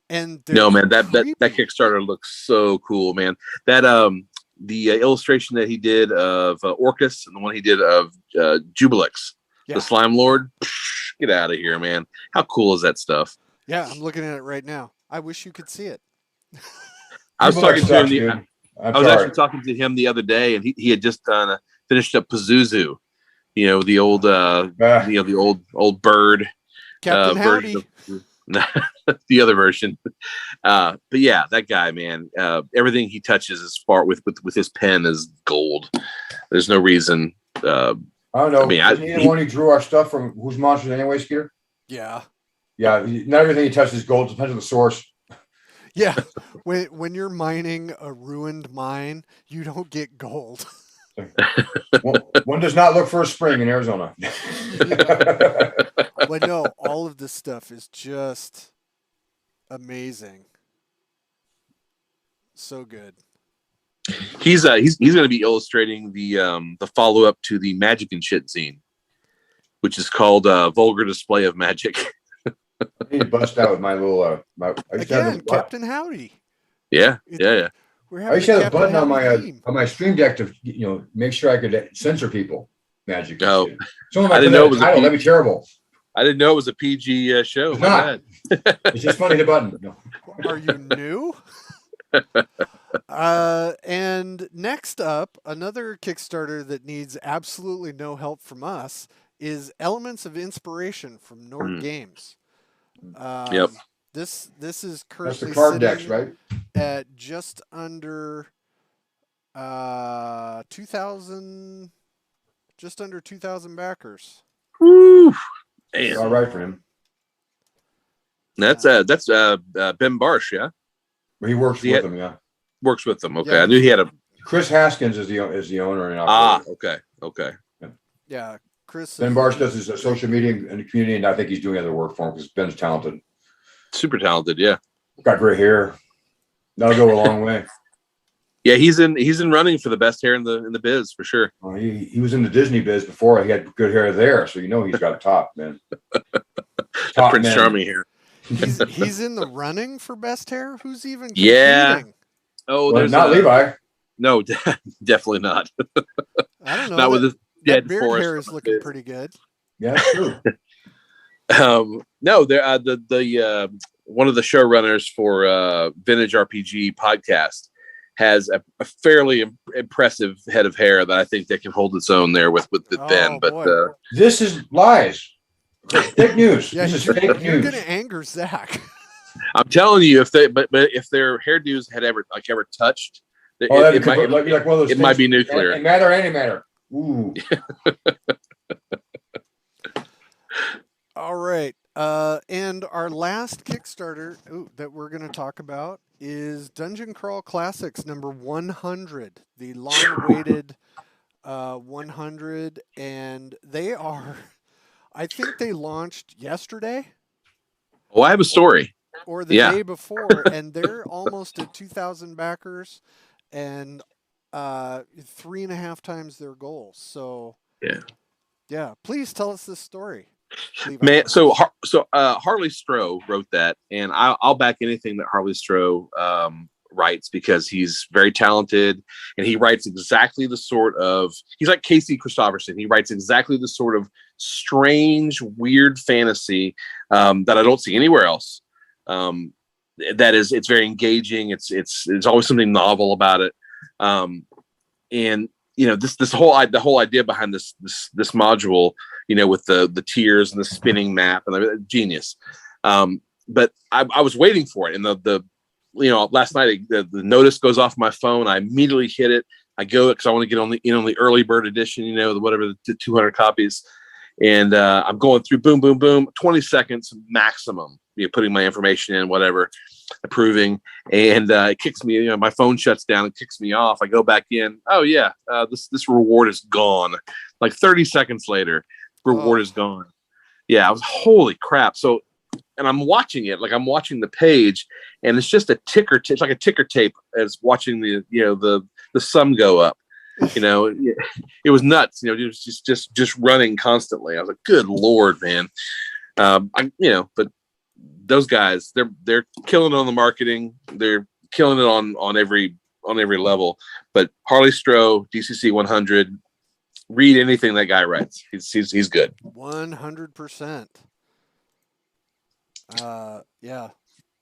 S2: And
S3: no, man, that Kickstarter looks so cool, man. That the illustration that he did of Orcus and the one he did of Jubilix, the Slime Lord, get out of here, man. How cool is that stuff?
S2: Yeah, I'm looking at it right now. I wish you could see it.
S3: I was talking to him. I was actually talking to him the other day, and he had just finished up Pazuzu. The old the old bird
S2: Captain Howdy.
S3: The other version. But yeah, that guy, man, everything he touches is with his pen is gold. There's no reason.
S1: I don't know. Isn't he the one who drew our stuff from Who's Monsters Anyway, Skeeter?
S2: Yeah.
S1: Yeah, not everything he touches is gold. Depends on the source.
S2: Yeah, when you're mining a ruined mine, you don't get gold.
S1: One does not look for a spring in Arizona.
S2: But no, all of this stuff is just amazing. So good.
S3: He's going to be illustrating the follow up to the Magic and Shit zine, which is called Vulgar Display of Magic.
S1: I need to bust out with my little
S2: again, Captain Howdy.
S3: Yeah.
S1: I used to have a button on my Stream Deck to make sure I could censor people. Magic.
S3: No,
S1: I didn't know it was that'd be terrible.
S3: I didn't know it was a PG show.
S1: It's not. It's just funny the button. No.
S2: Are you new? And next up, another Kickstarter that needs absolutely no help from us is Elements of Inspiration from Nord Games.
S3: Yep.
S2: This is currently
S1: the card decks, right?
S2: At just under 2,000, just under 2,000 backers.
S3: Woo! Damn.
S1: All right for him.
S3: That's Ben Barsh, yeah.
S1: He works with them, yeah.
S3: Works with them. Okay, yeah. I knew he had a.
S1: Chris Haskins is the owner and
S3: operator. Okay.
S2: Yeah, Chris.
S1: Ben Barsh does his social media in the community, and I think he's doing other work for him because Ben's talented.
S3: Super talented, yeah.
S1: Got great hair. That'll go a long way.
S3: Yeah, he's in running for the best hair in the biz for sure.
S1: Well, he was in the Disney biz before. He had good hair there, so he's got top, man.
S3: Top Prince Charming hair.
S2: He's in the running for best hair. Who's even competing?
S3: Yeah. Oh, there's
S1: not Levi.
S3: No, definitely not.
S2: I don't know.
S3: Not with his dead
S2: beard
S3: forest
S2: hair is looking pretty good.
S1: Yeah, that's true.
S3: No, there the one of the showrunners for Vintage RPG podcast has a fairly impressive head of hair that I think that can hold its own there with Ben. But
S1: this is lies. Fake news.
S2: Yeah,
S1: this is fake news.
S2: You're going to anger Zach.
S3: I'm telling you, if their hairdos had ever touched, it might
S1: be like one of those.
S3: It might be nuclear.
S1: Matter, antimatter. Ooh.
S2: All right. And our last Kickstarter that we're going to talk about is Dungeon Crawl Classics number 100, the long-awaited 100, and they are. I think they launched yesterday.
S3: Oh, I have a story.
S2: Or the day before, and they're almost at 2,000 backers, and 3.5 times their goal. So Yeah, please tell us this story, Levi.
S3: Man, Harley Stroh wrote that, and I'll back anything that Harley Stroh writes, because he's very talented, and he writes exactly the sort of, he's like Casey Christopherson. He writes exactly the sort of strange, weird fantasy that I don't see anywhere else. That is, it's very engaging. It's always something novel about it. And the whole idea behind this module, with the tiers and the spinning map, and genius. But I was waiting for it, and the last night the notice goes off my phone. I immediately hit it. I go because I want to get on the early bird edition, whatever, the 200 copies, and I'm going through, boom, boom, boom, 20 seconds maximum, putting my information in, whatever, approving, and it kicks me. My phone shuts down and kicks me off. I go back in. Oh yeah, this reward is gone. Like 30 seconds later, reward is gone. Yeah, I was, holy crap. So, and I'm watching it, like I'm watching the page, and it's just a ticker. It's like a ticker tape as watching the sum go up. It was nuts. It was just running constantly. I was like, good Lord, man. But those guys, they're killing it on the marketing. They're killing it on every level. But Harley Stroh, DCC 100, read anything that guy writes. He's good.
S2: 100%. Yeah.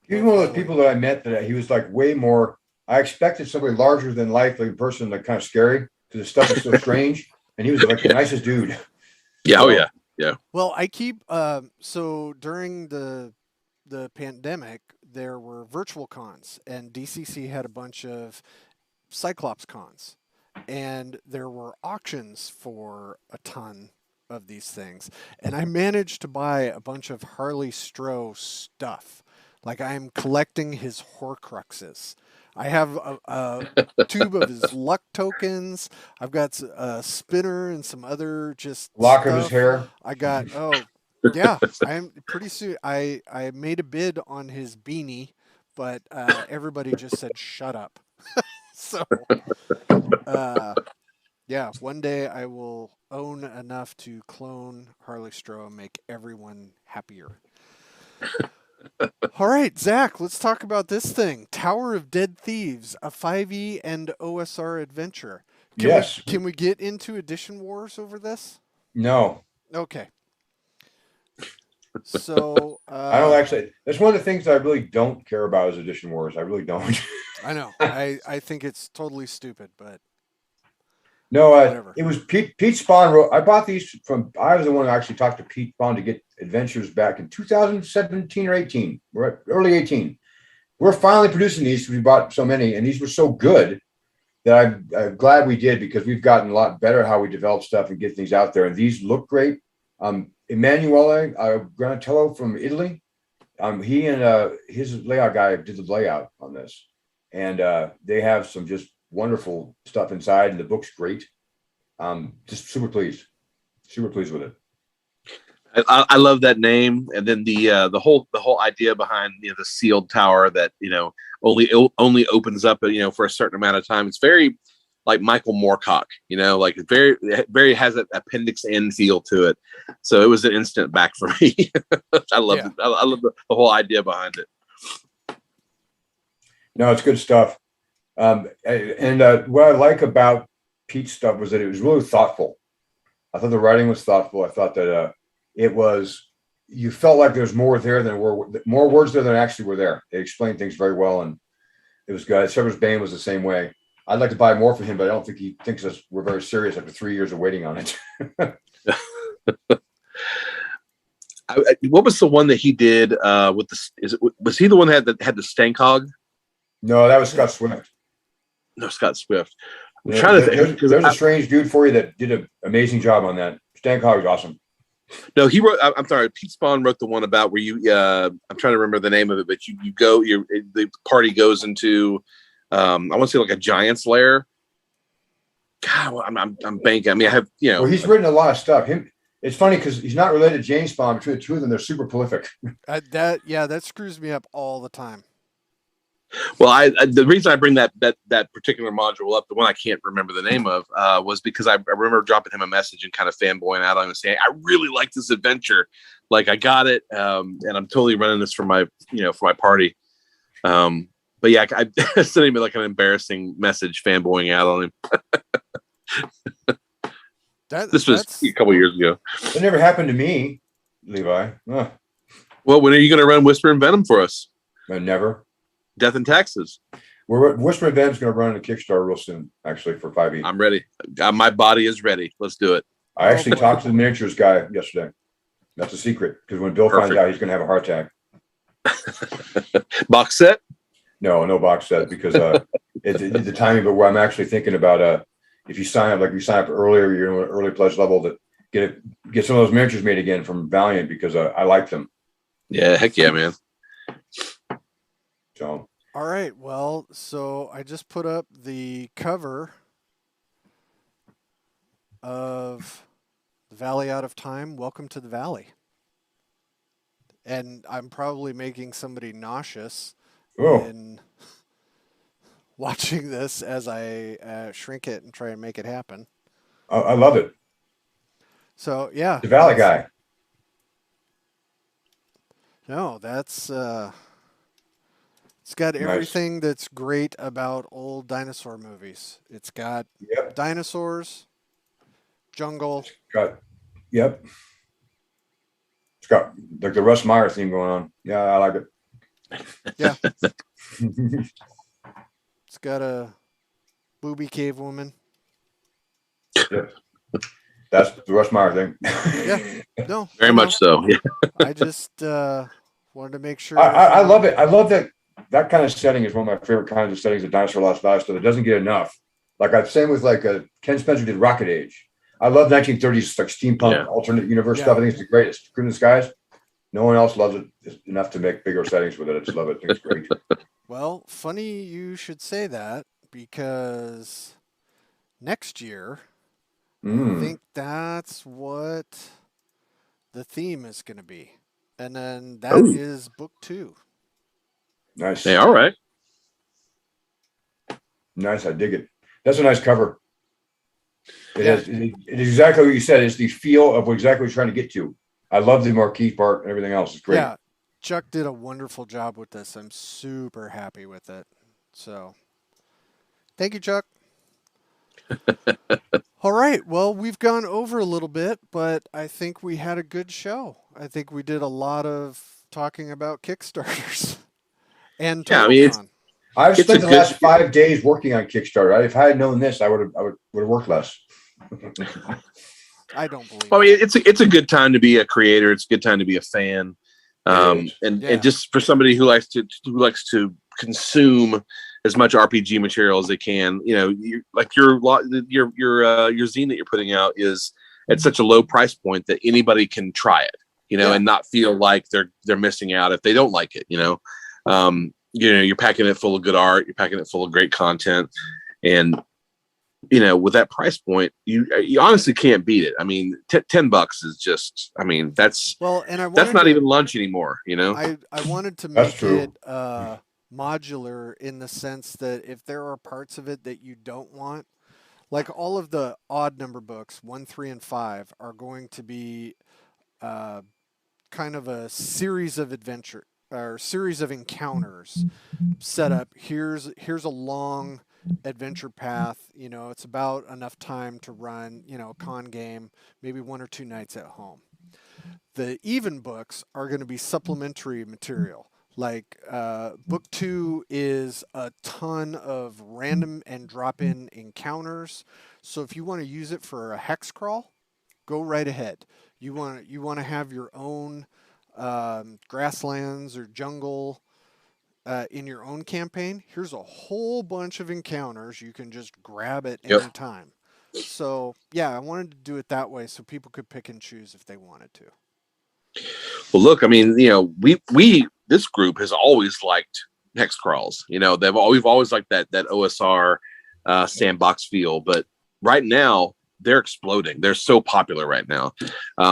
S1: He's one of those people that I met that he was like way more. I expected somebody larger than life, like a person, like kind of scary, because the stuff is so strange. And he was like the nicest dude.
S3: Yeah. So, oh yeah. Yeah.
S2: Well, I keep so during the pandemic, there were virtual cons, and DCC had a bunch of Cyclops cons, and there were auctions for a ton of these things, and I managed to buy a bunch of Harley Stroh stuff. Like, I'm collecting his Horcruxes. I have a tube of his luck tokens. I've got a spinner and some other just
S1: lock
S2: stuff.
S1: Of his hair.
S2: I got yeah. I'm pretty soon. I made a bid on his beanie, but everybody just said shut up. So yeah, one day I will own enough to clone Harley Stroh and make everyone happier. All right, Zach, let's talk about this thing. Tower of Dead Thieves, a 5e and OSR adventure. Can we get into Edition Wars over this?
S1: No.
S2: Okay. So
S1: I don't actually. That's one of the things that I really don't care about is Edition Wars. I really don't.
S2: I know. I think it's totally stupid, but
S1: no. It was Pete Spawn wrote. I bought these from. I was the one who actually talked to Pete Spawn to get Adventures back in 2017 or 18. We're at early 18. We're finally producing these because we bought so many, and these were so good that I'm glad we did, because we've gotten a lot better how we develop stuff and get things out there. And these look great. Emanuele Granatello from Italy. He and his layout guy did the layout on this, and they have some just wonderful stuff inside, and the book's great. Just super pleased with it.
S3: I love that name, and then the whole idea behind the sealed tower that only opens up for a certain amount of time. It's very like Michael Moorcock, like very very has an Appendix N feel to it. So it was an instant back for me. I love it. I love the whole idea behind it.
S1: No, it's good stuff. And what I like about Pete's stuff was that it was really thoughtful. I thought the writing was thoughtful. I thought that it was, you felt like there's more there than more words there than actually were there. They explained things very well, and it was good. Severus Bane was the same way. I'd like to buy more for him, but I don't think he thinks we're very serious after 3 years of waiting on it.
S3: What was the one that he did with was he the one that had the Stankhog?
S1: No, that was Scott Swift.
S3: No, Scott Swift. I'm
S1: trying to think. There's a strange dude for you that did an amazing job on that. Stankhog was awesome.
S3: No, he wrote. I'm sorry. Pete Spawn wrote the one about where you. I'm trying to remember the name of it, but you go. The party goes into. I want to say like a giant's lair. God, well, I'm banking. I mean, I have
S1: Well, he's written a lot of stuff. It's funny because he's not related to James Spawn. Between the two of them, they're super prolific.
S2: That screws me up all the time.
S3: Well, the reason I bring that particular module up, the one I can't remember the name of, was because I remember dropping him a message and kind of fanboying out on him and saying, I really like this adventure. Like, I got it. And I'm totally running this for my party. But yeah, I sent him like an embarrassing message fanboying out on him. This was a couple years ago.
S1: It never happened to me, Levi. Huh.
S3: Well, when are you going to run Whisper and Venom for us?
S1: Never.
S3: Death and Taxes.
S1: Whisper and Venom's going to run a Kickstarter real soon, actually, for 5e.
S3: I'm ready. My body is ready. Let's do it.
S1: I actually talked to the miniatures guy yesterday. That's a secret, because when Bill finds out, he's going to have a heart attack.
S3: Box set?
S1: No box set, because it's the timing. But where I'm actually thinking about, if you sign up, like you sign up earlier, you're in an early pledge level, to get some of those miniatures made again from Valiant, because I like them.
S3: Yeah, heck yeah, man.
S1: So.
S2: All right. Well, so I just put up the cover of The Valley Out of Time. Welcome to the Valley. And I'm probably making somebody nauseous in watching this as I shrink it and try and make it happen.
S1: I love it.
S2: So, yeah.
S1: The Valley guy.
S2: No, that's... It's got everything that's great about old dinosaur movies. It's got dinosaurs, jungle.
S1: It's got like the Russ Meyer theme going on. Yeah, I like it.
S2: Yeah. It's got a booby cave woman.
S1: Yep. That's the Russ Meyer thing.
S2: Yeah. No.
S3: Very much so. Yeah.
S2: I just wanted to make sure.
S1: I love it. I love that kind of setting is one of my favorite kinds of settings of Dinosaur Lost Valley stuff. It doesn't get enough. Like I've same with Ken Spencer did Rocket Age. I love 1930s like steampunk alternate universe stuff. I think it's the greatest. Crew in the Skies. No one else loves it enough to make bigger settings with it. I just love it. I think it's great.
S2: Well, funny you should say that, because next year I think that's what the theme is going to be. And then that is book 2.
S1: Nice.
S3: Hey, all right.
S1: Nice. I dig it. That's a nice cover. It is exactly what you said. It's the feel of exactly what you're trying to get to. I love the marquee part and everything else. It's great.
S2: Yeah. Chuck did a wonderful job with this. I'm super happy with it. So thank you, Chuck. All right. Well, we've gone over a little bit, but I think we had a good show. I think we did a lot of talking about Kickstarters. And TotalCon.
S1: I've spent the last 5 days working on Kickstarter. If I had known this, I would have worked less.
S2: I don't believe.
S3: Well, I mean, it's a good time to be a creator. It's a good time to be a fan, and just for somebody who likes to consume as much RPG material as they can. You know, your zine that you're putting out is at such a low price point that anybody can try it. You know, and not feel like they're missing out if they don't like it. You know, you're packing it full of good art. You're packing it full of great content, and with that price point, you honestly can't beat it. I mean, $10 is just. I mean, that's not even lunch anymore.
S2: I wanted to make it modular in the sense that if there are parts of it that you don't want, like all of the odd number books, 1, 3, and 5, are going to be kind of a series of adventure or series of encounters set up. Here's a long adventure path. It's about enough time to run, a con game, maybe 1 or 2 nights at home. The even books are going to be supplementary material. Like book 2 is a ton of random and drop-in encounters. So if you want to use it for a hex crawl, go right ahead. You want to have your own grasslands or jungle in your own campaign. Here's a whole bunch of encounters. You can just grab it anytime. So I wanted to do it that way so people could pick and choose if they wanted to.
S3: Well, look, I mean, we this group has always liked hex crawls. We've always liked that OSR sandbox feel. But right now, they're exploding. They're so popular right now.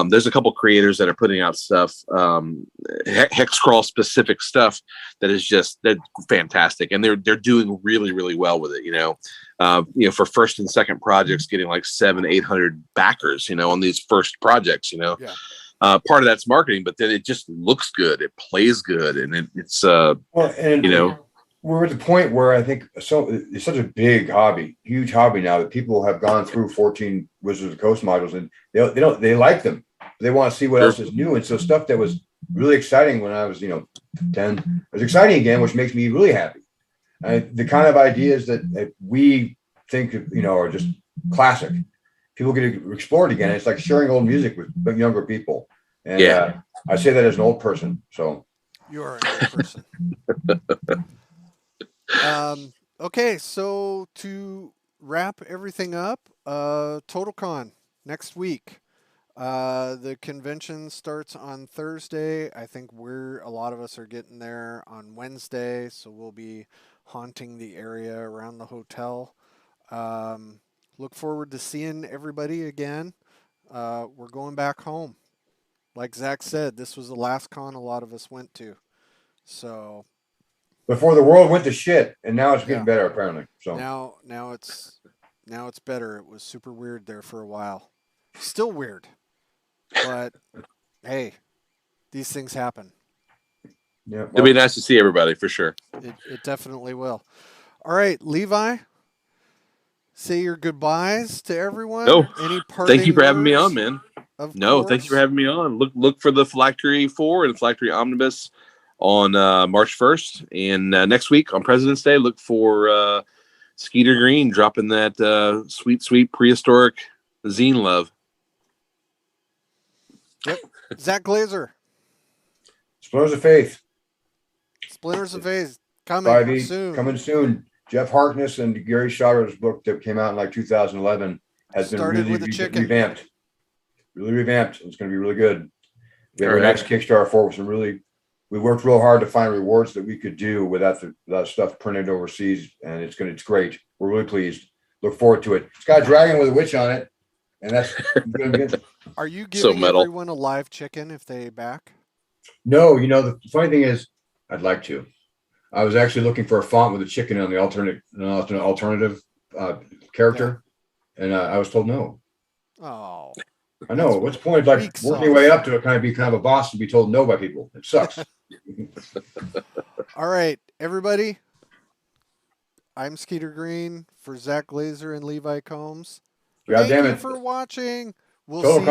S3: There's a couple creators that are putting out stuff, hex crawl specific stuff that is just, they're fantastic, and they're doing really, really well with it. For first and second projects, getting like 700-800 backers, on these first projects.
S2: Yeah.
S3: Part of that's marketing, but then it just looks good. It plays good, and it's
S1: we're at the point where I think it's such a big hobby, huge hobby now, that people have gone through 14 Wizards of the Coast modules, and they like them. They want to see what else is new. And so stuff that was really exciting when I was 10 was exciting again, which makes me really happy. The kind of ideas that we think are just classic, people get to explore it again. It's like sharing old music with younger people. And I say that as an old person. So
S2: you are an old person. Okay, so to wrap everything up, TotalCon next week. The convention starts on Thursday. I think a lot of us are getting there on Wednesday, so we'll be haunting the area around the hotel. Look forward to seeing everybody again. We're going back home. Like Zach said, this was the last con a lot of us went to. So
S1: before the world went to shit, and now it's getting better apparently. So
S2: now it's better. It was super weird there for a while. Still weird, but hey, these things happen.
S1: Yeah,
S3: it'll be nice to see everybody for sure.
S2: It definitely will. All right, Levi, say your goodbyes to everyone.
S3: No,
S2: any parting
S3: thank you for having me on, man.
S2: Thank
S3: you for having me on. Look for the Phylactery 4 and Phylactery Omnibus on March 1st, and next week on President's Day, look for Skeeter Green dropping that sweet prehistoric zine love.
S2: Yep. Zach Glazer.
S1: Splinters of Faith.
S2: Splinters of Faith coming
S1: soon. Jeff Harkness and Gary Schotter's book that came out in like 2011 has been really revamped. Really revamped. It's going to be really good. We have our next Kickstarter for with we worked real hard to find rewards that we could do without that stuff printed overseas, and it's great. We're really pleased. Look forward to it. It's got a dragon with a witch on it, and that's good.
S2: Are you giving everyone a live chicken if they back?
S1: No, the funny thing is, I'd like to. I was actually looking for a font with a chicken on the alternative character, and I was told no.
S2: Oh,
S1: I know. What's the point of working your way up to be kind of a boss and be told no by people? It sucks.
S2: All right, everybody. I'm Skeeter Green for Zach Glazer and Levi Combs. Thank you for watching. We'll see you.